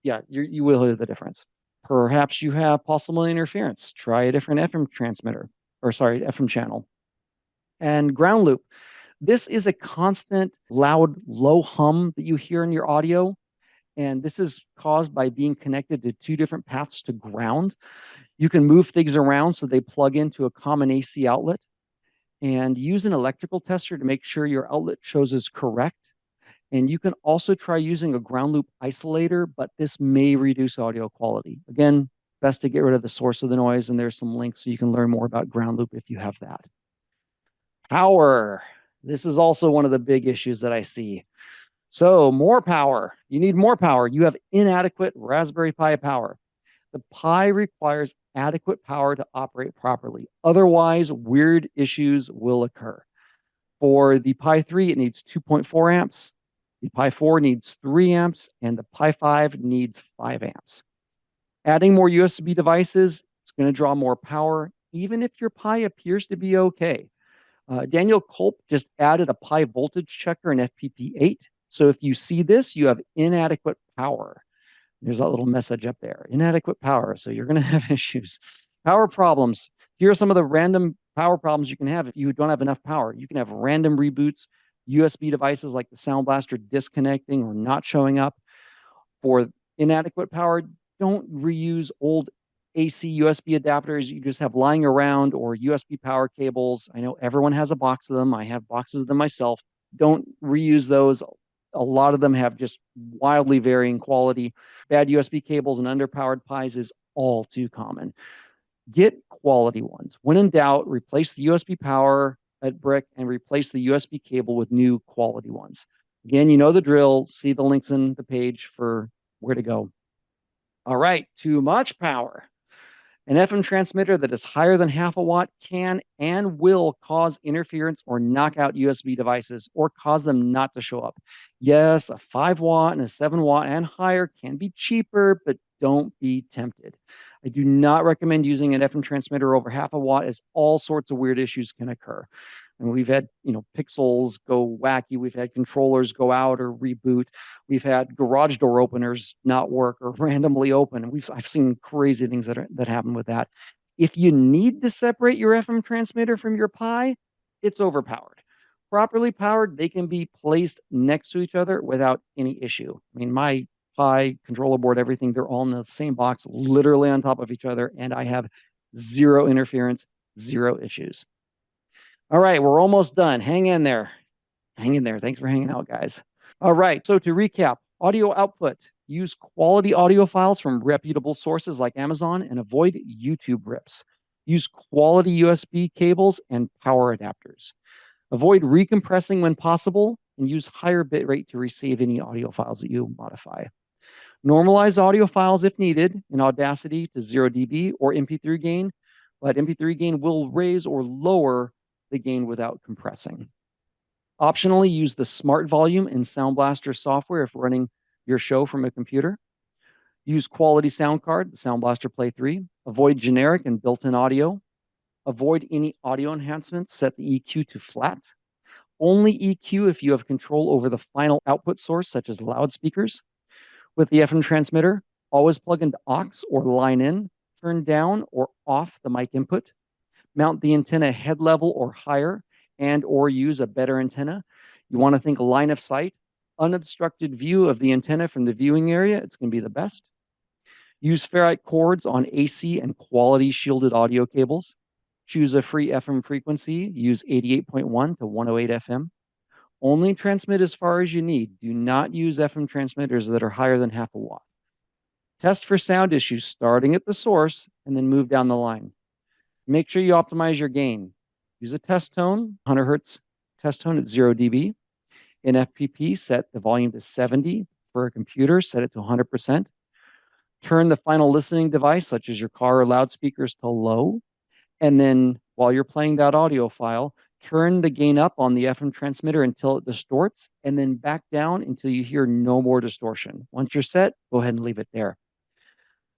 you will hear the difference. Perhaps you have possible interference. Try a different FM transmitter, FM channel. And ground loop. This is a constant, loud, low hum that you hear in your audio. And this is caused by being connected to two different paths to ground. You can move things around so they plug into a common AC outlet. And use an electrical tester to make sure your outlet shows is correct. And you can also try using a ground loop isolator, but this may reduce audio quality. Again, best to get rid of the source of the noise, and there's some links so you can learn more about ground loop if you have that. Power. This is also one of the big issues that I see. So more power. You need more power. You have inadequate Raspberry Pi power. The Pi requires adequate power to operate properly. Otherwise, weird issues will occur. For the Pi 3, it needs 2.4 amps. The Pi 4 needs 3 amps, and the Pi 5 needs 5 amps. Adding more USB devices, it's going to draw more power, even if your Pi appears to be okay. Daniel Culp just added a Pi voltage checker in FPP8. So if you see this, you have inadequate power. There's that little message up there, inadequate power. So you're going to have issues. Power problems. Here are some of the random power problems you can have if you don't have enough power. You can have random reboots, USB devices like the Sound Blaster disconnecting or not showing up. For inadequate power, don't reuse old AC USB adapters you just have lying around or USB power cables. I know everyone has a box of them. I have boxes of them myself. Don't reuse those. A lot of them have just wildly varying quality. Bad USB cables and underpowered Pis is all too common. Get quality ones. When in doubt, replace the USB power at brick and replace the USB cable with new quality ones. Again, you know the drill. See the links in the page for where to go. All right, too much power. An FM transmitter that is higher than half a watt can and will cause interference or knock out USB devices or cause them not to show up. Yes, a 5 watt and a 7 watt and higher can be cheaper, but don't be tempted. I do not recommend using an FM transmitter over half a watt, as all sorts of weird issues can occur. And we've had, pixels go wacky. We've had controllers go out or reboot. We've had garage door openers not work or randomly open. And I've seen crazy things that happen with that. If you need to separate your FM transmitter from your Pi, it's overpowered. Properly powered, they can be placed next to each other without any issue. I mean, my Pi controller board, everything, they're all in the same box, literally on top of each other. And I have zero interference, zero issues. All right, we're almost done. Hang in there. Hang in there. Thanks for hanging out, guys. All right, so to recap, audio output. Use quality audio files from reputable sources like Amazon and avoid YouTube rips. Use quality USB cables and power adapters. Avoid recompressing when possible and use higher bitrate to receive any audio files that you modify. Normalize audio files if needed in Audacity to 0 dB or MP3 gain, but MP3 gain will raise or lower the gain without compressing. Optionally, use the Smart Volume in Sound Blaster software if running your show from a computer. Use quality sound card, the Sound Blaster Play 3. Avoid generic and built-in audio. Avoid any audio enhancements. Set the EQ to flat. Only EQ if you have control over the final output source, such as loudspeakers. With the FM transmitter, always plug into aux or line in. Turn down or off the mic input. Mount the antenna head level or higher and or use a better antenna. You want to think line of sight, unobstructed view of the antenna from the viewing area. It's going to be the best. Use ferrite cords on AC and quality shielded audio cables. Choose a free FM frequency. Use 88.1 to 108 FM. Only transmit as far as you need. Do not use FM transmitters that are higher than half a watt. Test for sound issues starting at the source and then move down the line. Make sure you optimize your gain. Use a test tone, 100 hertz test tone at 0 dB. In FPP, set the volume to 70. For a computer, set it to 100%. Turn the final listening device, such as your car or loudspeakers, to low. And then while you're playing that audio file, turn the gain up on the FM transmitter until it distorts, and then back down until you hear no more distortion. Once you're set, go ahead and leave it there.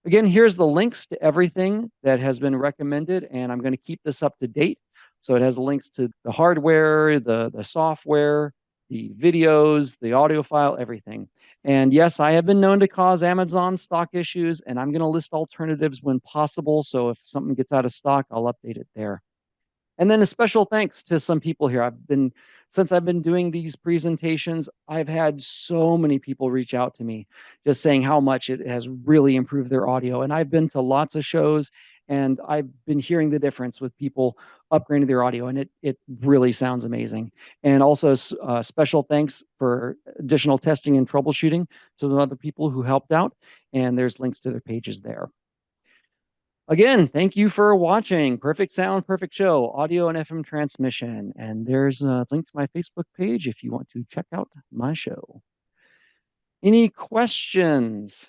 Again, here's the links to everything that has been recommended, and I'm going to keep this up to date. So it has links to the hardware, the software, the videos, the audio file, everything. And yes, I have been known to cause Amazon stock issues, and I'm going to list alternatives when possible. So if something gets out of stock, I'll update it there. And then a special thanks to some people here. Since I've been doing these presentations, I've had so many people reach out to me just saying how much it has really improved their audio. And I've been to lots of shows and I've been hearing the difference with people upgrading their audio, and it really sounds amazing. And also special thanks for additional testing and troubleshooting to the other people who helped out. And there's links to their pages there. Again, thank you for watching Perfect Sound, Perfect Show, audio and FM transmission. And there's a link to my Facebook page if you want to check out my show. Any questions?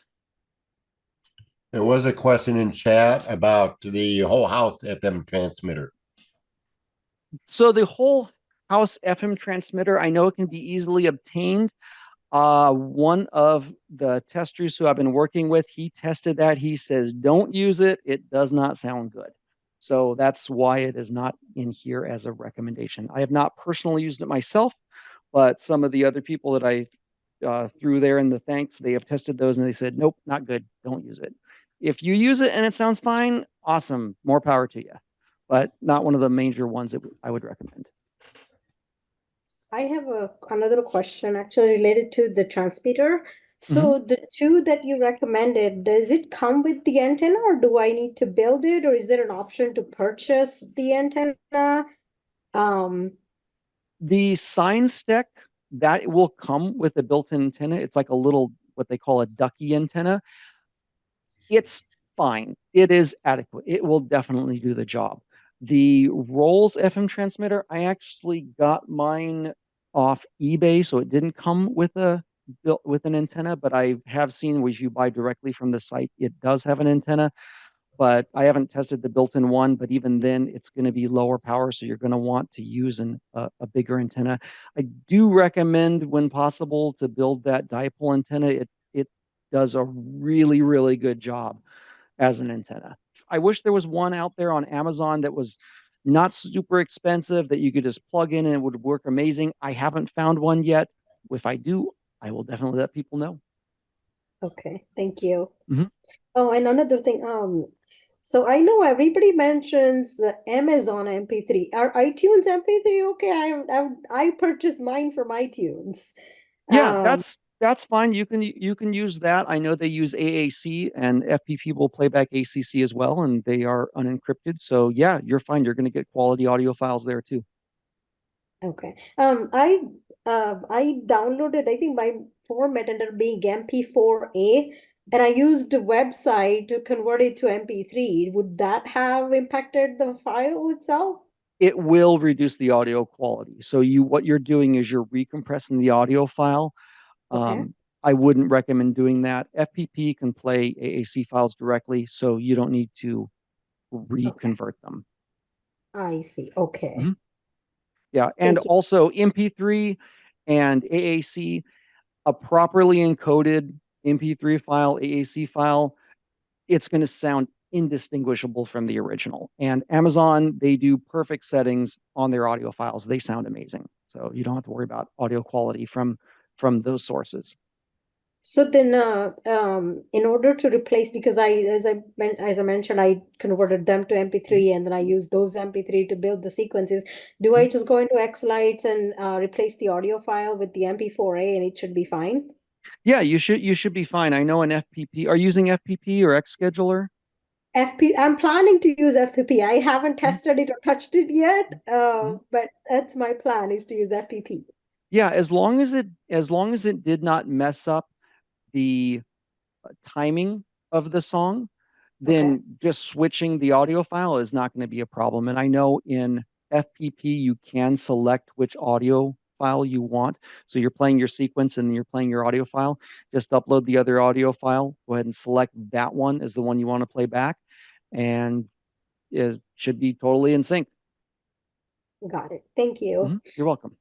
There was a question in chat about the whole house FM transmitter. So the whole house FM transmitter, I know it can be easily obtained. One of the testers who I've been working with, he tested that. He says, don't use it. It does not sound good. So that's why it is not in here as a recommendation. I have not personally used it myself, but some of the other people that I threw there in the thanks, they have tested those and they said, nope, not good. Don't use it. If you use it and it sounds fine, awesome. More power to you, but not one of the major ones that I would recommend. I have another question actually related to the transmitter. So the two that you recommended, does it come with the antenna or do I need to build it, or is there an option to purchase the antenna? The sign stick, that will come with a built-in antenna. It's like a little, what they call a ducky antenna. It's fine. It is adequate. It will definitely do the job. The Rolls FM transmitter, I actually got mine off eBay, so it didn't come with a built with an antenna, but I have seen if you buy directly from the site, it does have an antenna, but I haven't tested the built-in one, but even then it's going to be lower power, so you're going to want to use a bigger antenna. I do recommend, when possible, to build that dipole antenna. It does a really, really good job as an antenna. I wish there was one out there on Amazon that was not super expensive that you could just plug in and it would work amazing. I haven't found one yet. If I do, I will definitely let people know. Okay, thank you. Mhm. Oh, and another thing, so I know everybody mentions the Amazon MP3. Are iTunes MP3 okay? I purchased mine from iTunes. Yeah, that's fine. You can use that. I know they use AAC, and FPP will play back ACC as well, and they are unencrypted. So yeah, you're fine. You're going to get quality audio files there too. Okay. I downloaded, I think my format ended up being MP4A, and I used the website to convert it to MP3. Would that have impacted the file itself? It will reduce the audio quality. So what you're doing is you're recompressing the audio file. Okay. I wouldn't recommend doing that. FPP can play AAC files directly, so you don't need to reconvert them. I see. Okay. Mhm. Yeah, and Thank you. also MP3 and AAC, a properly encoded MP3 file, AAC file, it's going to sound indistinguishable from the original. And Amazon, they do perfect settings on their audio files. They sound amazing. So you don't have to worry about audio quality from those sources. So then, in order to replace, because as I mentioned, I converted them to MP3 and then I use those MP3 to build the sequences. Do I just go into xLights and replace the audio file with the MP4A and it should be fine? Yeah, you should be fine. I know an FPP. Are you using FPP or Xscheduler? I'm planning to use FPP. I haven't tested it or touched it yet, Mhm. but that's my plan, is to use FPP. Yeah, as long as it did not mess up the timing of the song, Okay. then just switching the audio file is not going to be a problem. And I know in FPP you can select which audio file you want. So you're playing your sequence and then you're playing your audio file. Just upload the other audio file. Go ahead and select that one as the one you want to play back, and it should be totally in sync. Got it. Thank you. You're welcome.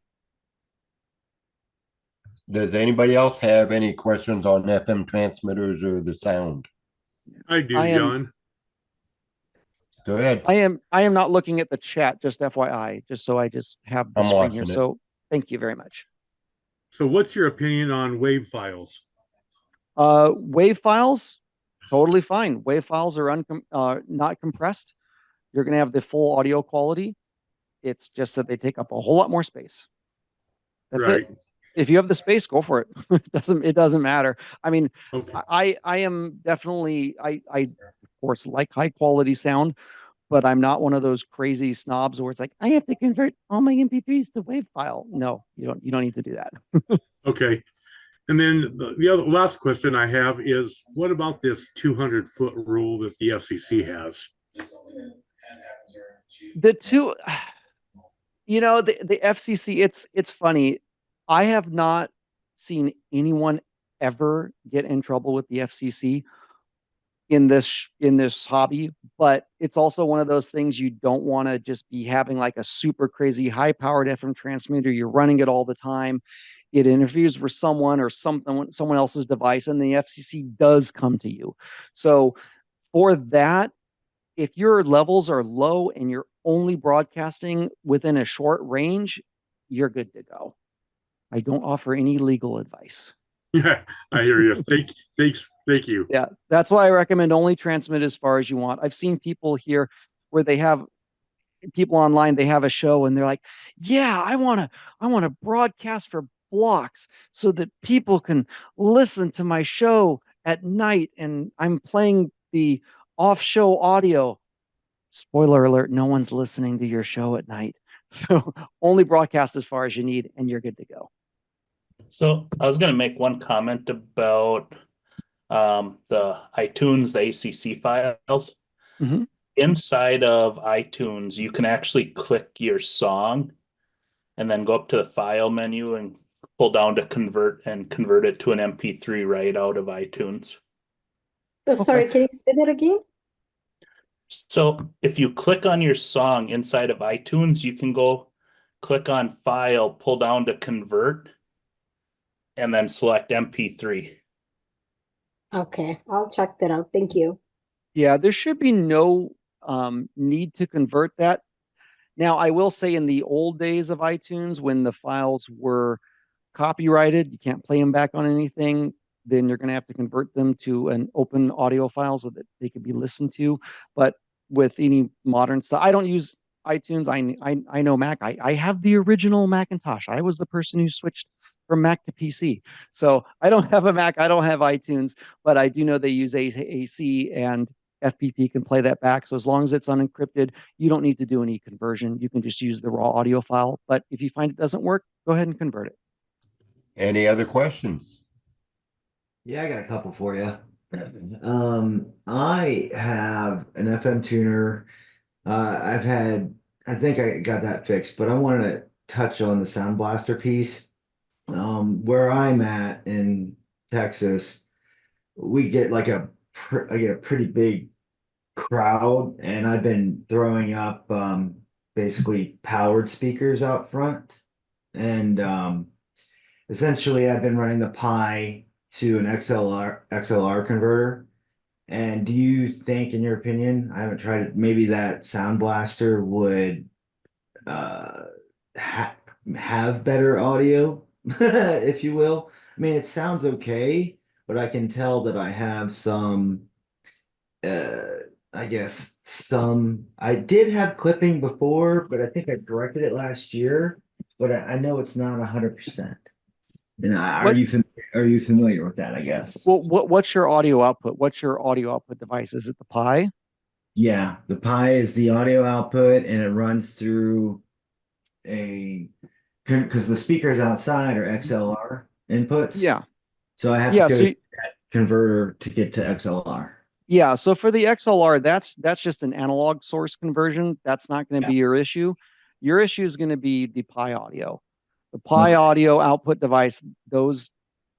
Does anybody else have any questions on FM transmitters or the sound? I do, I am- John. Go ahead. I am not looking at the chat, just FYI, just so I just have the I'm screen here. watching it. So thank you very much. So what's your opinion on wave files? Wave files, totally fine. Wave files are not compressed. You're going to have the full audio quality. It's just that they take up a whole lot more space. That's Right. it. If you have the space, go for it. It doesn't matter. I mean, Okay. I am definitely, I of course like high quality sound, but I'm not one of those crazy snobs where it's like, I have to convert all my MP3s to wave file. No, you don't need to do that. Okay. And then the other last question I have is, what about this 200-foot rule that the FCC has? The two, the FCC, it's funny. I have not seen anyone ever get in trouble with the FCC. in this hobby, but it's also one of those things you don't want to just be having like a super crazy high powered FM transmitter. You're running it all the time. It interferes with someone or someone else's device, and the FCC does come to you. So for that, if your levels are low and you're only broadcasting within a short range, you're good to go. I don't offer any legal advice. Yeah, I hear you. Thank you. Yeah, that's why I recommend only transmit as far as you want. I've seen people here where they have people online, they have a show and they're like, yeah, I want to broadcast for blocks so that people can listen to my show at night and I'm playing the off show audio. Spoiler alert, no one's listening to your show at night. So only broadcast as far as you need and you're good to go. So I was going to make one comment about the iTunes, the ACC files. Mhm. Inside of iTunes, you can actually click your song and then go up to the file menu and pull down to convert it to an MP3 right out of iTunes. Oh, sorry, can you say that again? So if you click on your song inside of iTunes, you can go click on file, pull down to convert, and then select MP3. Okay, I'll check that out. Thank you. Yeah, there should be no need to convert that. Now, I will say in the old days of iTunes, when the files were copyrighted, you can't play them back on anything, then you're going to have to convert them to an open audio file so that they could be listened to. But with any modern stuff, I don't use iTunes. I know Mac. I have the original Macintosh. I was the person who switched from Mac to PC. So I don't have a Mac. I don't have iTunes, but I do know they use AC and FPP can play that back. So as long as it's unencrypted, you don't need to do any conversion. You can just use the raw audio file. But if you find it doesn't work, go ahead and convert it. Any other questions? Yeah, I got a couple for you. I have an FM tuner. I think I got that fixed, but I wanted to touch on the Sound Blaster piece. Where I'm at in Texas, we get like I get a pretty big crowd, and I've been throwing up basically powered speakers out front, and essentially I've been running the Pi to an XLR converter. And do you think, in your opinion, I haven't tried it, maybe that Sound Blaster would have better audio, if you will? I mean, it sounds okay, but I can tell that I have some, I guess, I did have clipping before, but I think I corrected it last year, but I know it's not 100%. And are you familiar with that, I guess? Well, what's your audio output? What's your audio output device? Is it the Pi? Yeah, the Pi is the audio output, and it runs through because the speakers outside are XLR inputs. Yeah. So I have to go to that converter to get to XLR. Yeah, so for the XLR, that's just an analog source conversion. That's not going to be your issue. Your issue is going to be the Pi audio. The Pi audio output device, those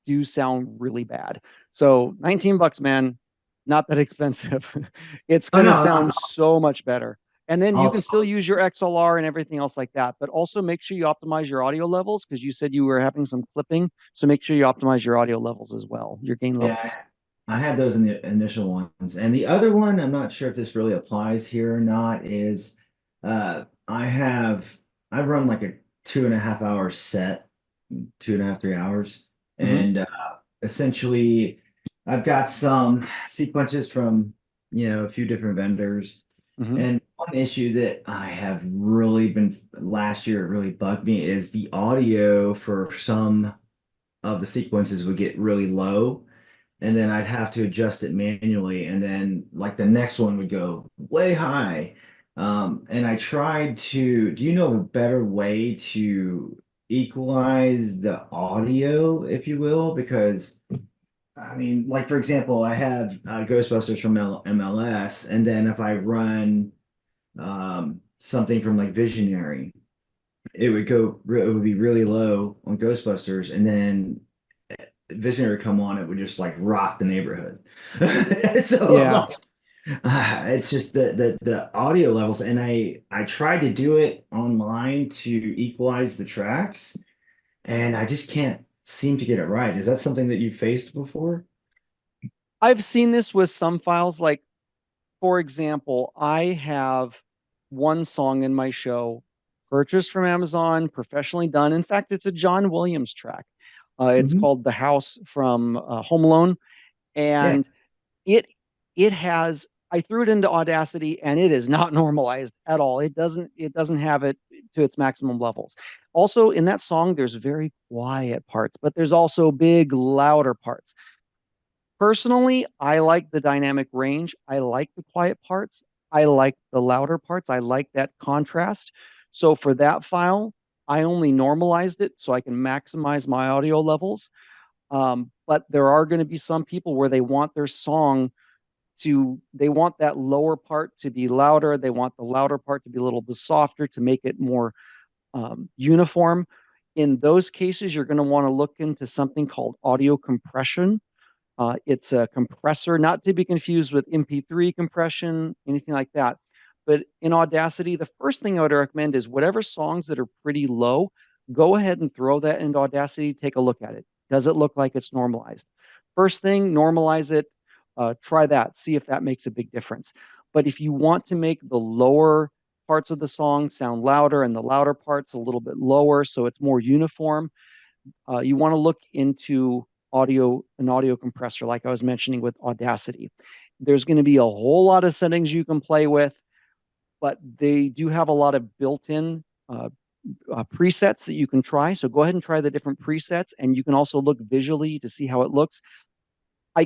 do sound really bad. So $19, man, not that expensive. It's going to sound so much better. And then you can still use your XLR and everything else like that. But also make sure you optimize your audio levels, because you said you were having some clipping. So make sure you optimize your audio levels as well, your gain levels. Yeah, I had those in the initial ones. And the other one, I'm not sure if this really applies here or not, is I run like a 2.5 hour set, 2.5, 3 hours. And essentially I've got some sequences from, a few different vendors. And one issue that I have really last year, it really bugged me, is the audio for some of the sequences would get really low. And then I'd have to adjust it manually. And then like the next one would go way high. And I tried do you know a better way to equalize the audio, if you will? Because I mean, like for example, I have Ghostbusters from MLS, and then if I run something from like Visionary, it would be really low on Ghostbusters, and then Visionary come on, it would just like rock the neighborhood. So I'm Yeah. like, it's just the audio levels, and I tried to do it online to equalize the tracks, and I just can't seem to get it right. Is that something that you faced before? I've seen this with some files. Like, for example, I have one song in my show purchased from Amazon, professionally done. In fact, it's a John Williams track. It's Mhm. called "The House" from Home Alone, Yeah. and it it has. I threw it into Audacity, and it is not normalized at all. It doesn't have it to its maximum levels. Also, in that song, there's very quiet parts, but there's also big, louder parts. Personally, I like the dynamic range. I like the quiet parts. I like the louder parts. I like that contrast. So for that file, I only normalized it so I can maximize my audio levels. But there are going to be some people where they want their song they want that lower part to be louder. They want the louder part to be a little bit softer to make it more uniform. In those cases, you're going to want to look into something called audio compression. It's a compressor, not to be confused with MP3 compression, anything like that. But in Audacity, the first thing I would recommend is whatever songs that are pretty low, go ahead and throw that into Audacity, take a look at it. Does it look like it's normalized? First thing, normalize it, try that, see if that makes a big difference. But if you want to make the lower parts of the song sound louder and the louder parts a little bit lower so it's more uniform, you want to look into an audio compressor, like I was mentioning with Audacity. There's going to be a whole lot of settings you can play with, but they do have a lot of built-in presets that you can try. So go ahead and try the different presets, and you can also look visually to see how it looks.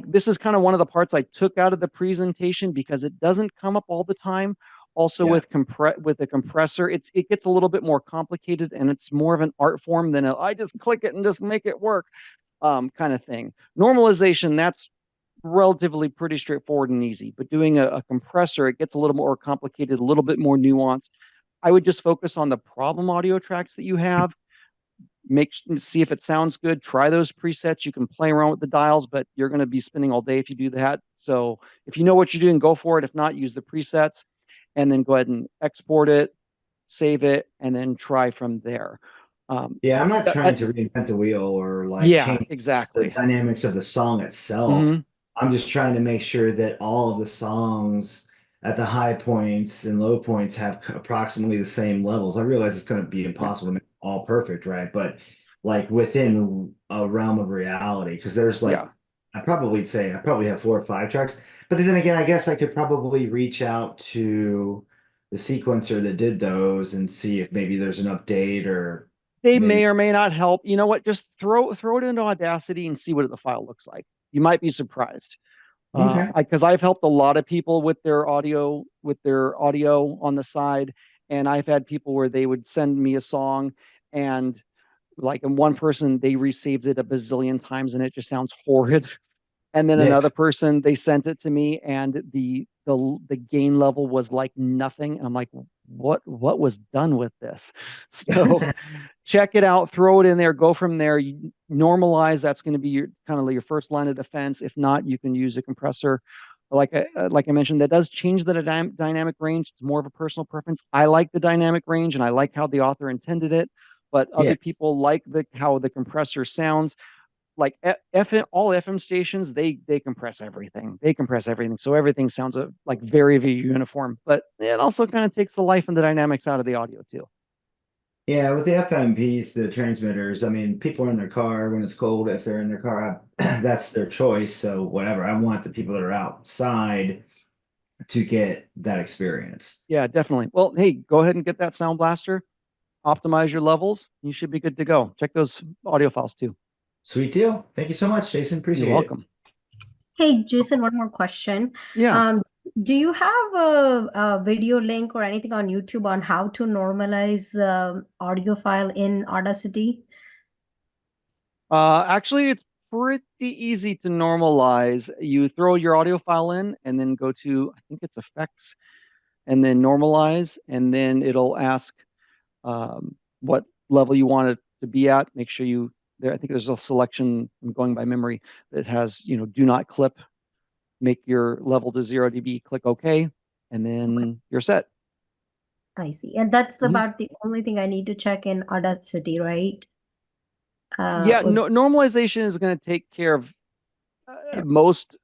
This is kind of one of the parts I took out of the presentation because it doesn't come up all the time. Also, Yeah. with the compressor, it gets a little bit more complicated, and it's more of an art form than I just click it and just make it work kind of thing. Normalization, that's relatively pretty straightforward and easy, but doing a compressor, it gets a little more complicated, a little bit more nuanced. I would just focus on the problem audio tracks that you have, see if it sounds good, try those presets. You can play around with the dials, but you're going to be spending all day if you do that. So if you know what you're doing, go for it. If not, use the presets and then go ahead and export it, save it, and then try from there. Yeah, I'm not I, trying to reinvent the wheel or like yeah, change the exactly. dynamics of the song itself. Hmm. I'm just trying to make sure that all of the songs at the high points and low points have approximately the same levels. I realize it's going to be Yeah. impossible to make all perfect, right? But like within a realm of reality, because there's like, Yeah. I probably say I probably have 4 or 5 tracks, but then again, I guess I could probably reach out to the sequencer that did those and see if maybe there's an update or They maybe. may or may not help. You know what? Just throw it into Audacity and see what the file looks like. You might be surprised. Okay. Because I've helped a lot of people with their audio on the side, and I've had people where they would send me a song, and like in one person they resaved it a bazillion times, and it just sounds horrid. And then Yeah. another person, they sent it to me, and the gain level was like nothing. And I'm like, what was done with this? So check it out, throw it in there, go from there. You normalize. That's going to be your kind of your first line of defense. If not, you can use a compressor. Like I mentioned, that does change the dynamic range. It's more of a personal preference. I like the dynamic range, and I like how the author intended it. But other Yes. people like how the compressor sounds. Like FM, all FM stations, they compress everything. They compress everything, so everything sounds like very, very uniform. But it also kind of takes the life and the dynamics out of the audio too. Yeah, with the FMPs, the transmitters, I mean, people are in their car when it's cold. If they're in their car, that's their choice. So whatever. I want the people that are outside to get that experience. Yeah, definitely. Well, hey, go ahead and get that Sound Blaster, optimize your levels. You should be good to go. Check those audio files too. Sweet deal. Thank you so much, Jason. You're Appreciate it. welcome. Hey, Jason, one more question. Yeah. Do you have a video link or anything on YouTube on how to normalize audio file in Audacity? Actually, it's pretty easy to normalize. You throw your audio file in and then go to, I think it's effects, and then normalize, and then it'll ask what level you want it to be at. Make sure you there, I think there's a selection, I'm going by memory, that has, you know, do not clip, make your level to 0 dB, click OK, and then you're set. I see. And that's Mhm. about the only thing I need to check in Audacity, right? Yeah, With- normalization is going to take care of most,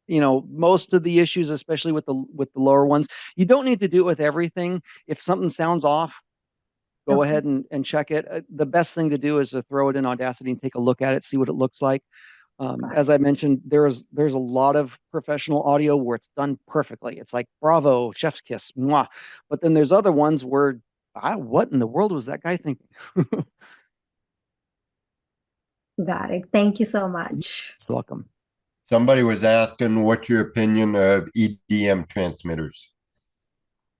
you know, most of the issues, especially with the lower ones. You don't need to do it with everything. If something sounds off, go Okay. ahead and check it. The best thing to do is to throw it in Audacity and take a look at it, see what it looks like. As I mentioned, there's a lot of professional audio where it's done perfectly. It's like bravo, chef's kiss, mwah. But then there's other ones where, what in the world was that guy thinking? Got it. Thank you so much. You're welcome. Somebody was asking what's your opinion of EDM transmitters?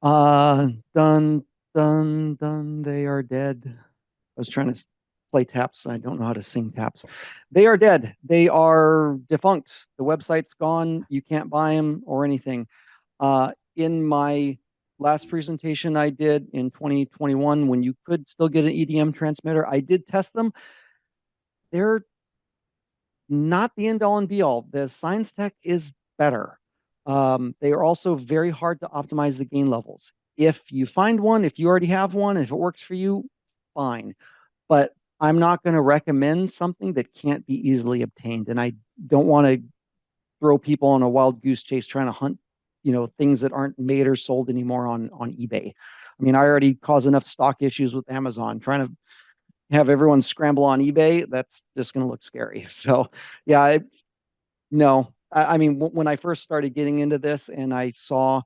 Dun, dun, they are dead. I was trying to play taps. I don't know how to sing taps. They are dead. They are defunct. The website's gone. You can't buy them or anything. In my last presentation I did in 2021, when you could still get an EDM transmitter, I did test them. They're not the end all and be all. The Science Tech is better. They are also very hard to optimize the gain levels. If you find one, if you already have one, if it works for you, fine. But I'm not going to recommend something that can't be easily obtained. And I don't want to throw people on a wild goose chase trying to hunt, you know, things that aren't made or sold anymore on eBay. I mean, I already cause enough stock issues with Amazon. Trying to have everyone scramble on eBay, that's just going to look scary. So, yeah, no. I mean, when I first started getting into this and I saw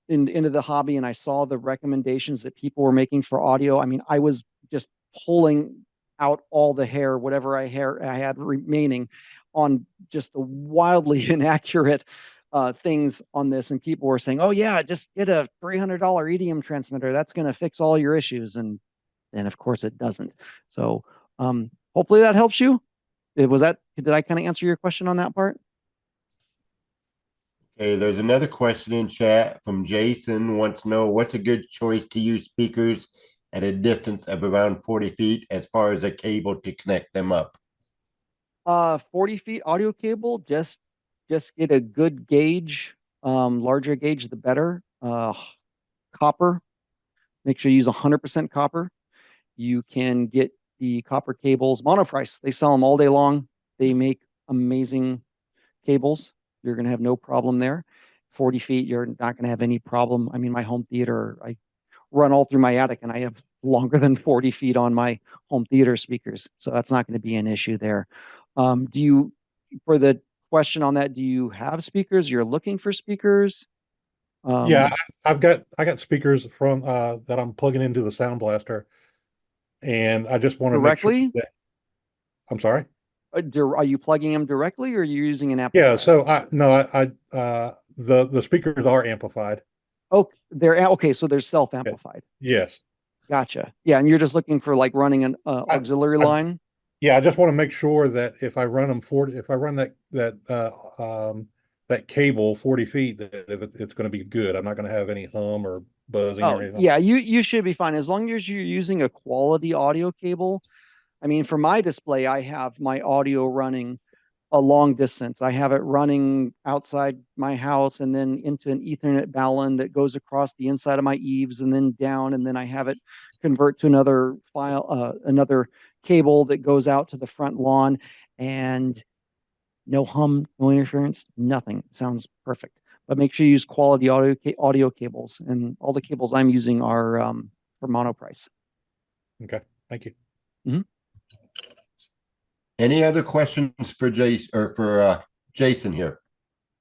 into the hobby and I saw the recommendations that people were making for audio, I mean, I was just pulling out all the hair, whatever I had remaining on just the wildly inaccurate things on this. And people were saying, oh yeah, just get a $300 EDM transmitter. That's going to fix all your issues. And of course it doesn't. So hopefully that helps you. Did I kind of answer your question on that part? Okay, there's another question in chat from Jason, wants to know what's a good choice to use speakers at a distance of around 40 feet as far as a cable to connect them up. 40 feet audio cable, just get a good gauge, larger gauge, the better. Copper, make sure you use 100% copper. You can get the copper cables, monoprice. They sell them all day long. They make amazing cables. You're going to have no problem there. 40 feet, you're not going to have any problem. I mean, my home theater, I run all through my attic and I have longer than 40 feet on my home theater speakers. So that's not going to be an issue there. For the question on that, do you have speakers? You're looking for speakers? Yeah, I got speakers from that I'm plugging into the Sound Blaster, and I just want to make sure directly? that I'm sorry. Are you plugging them directly or are you using an amplifier? Yeah, so the speakers are amplified. Oh, they're okay. So they're self-amplified. Yes. Gotcha. Yeah, and you're just looking for like running an auxiliary line. Yeah, I just want to make sure that if I run that cable 40 feet, that it's going to be good. I'm not going to have any hum or buzzing or anything. Yeah, you should be fine as long as you're using a quality audio cable. I mean, for my display, I have my audio running a long distance. I have it running outside my house and then into an Ethernet balun that goes across the inside of my eaves and then down, and then I have it convert to another another cable that goes out to the front lawn, and no hum, no interference, nothing. Sounds perfect. But make sure you use quality audio cables, and all the cables I'm using are for monoprice. Okay, thank you. Mm-hmm. Any other questions for Jason or for Jason here?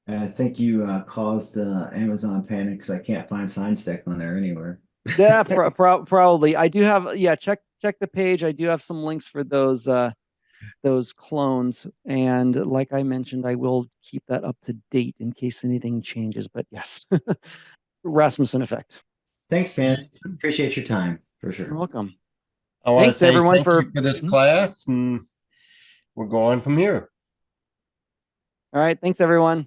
I think you caused Amazon panic because I can't find Science Tech on there anywhere. Yeah, probably. I do have, check the page. I do have some links for those clones, and like I mentioned, I will keep that up to date in case anything changes. But yes, Rasmussen effect. Thanks, man. Appreciate your time for sure. You're welcome. I want Thanks to say everyone thank you for this class, and we'll go on from here. All right, thanks everyone.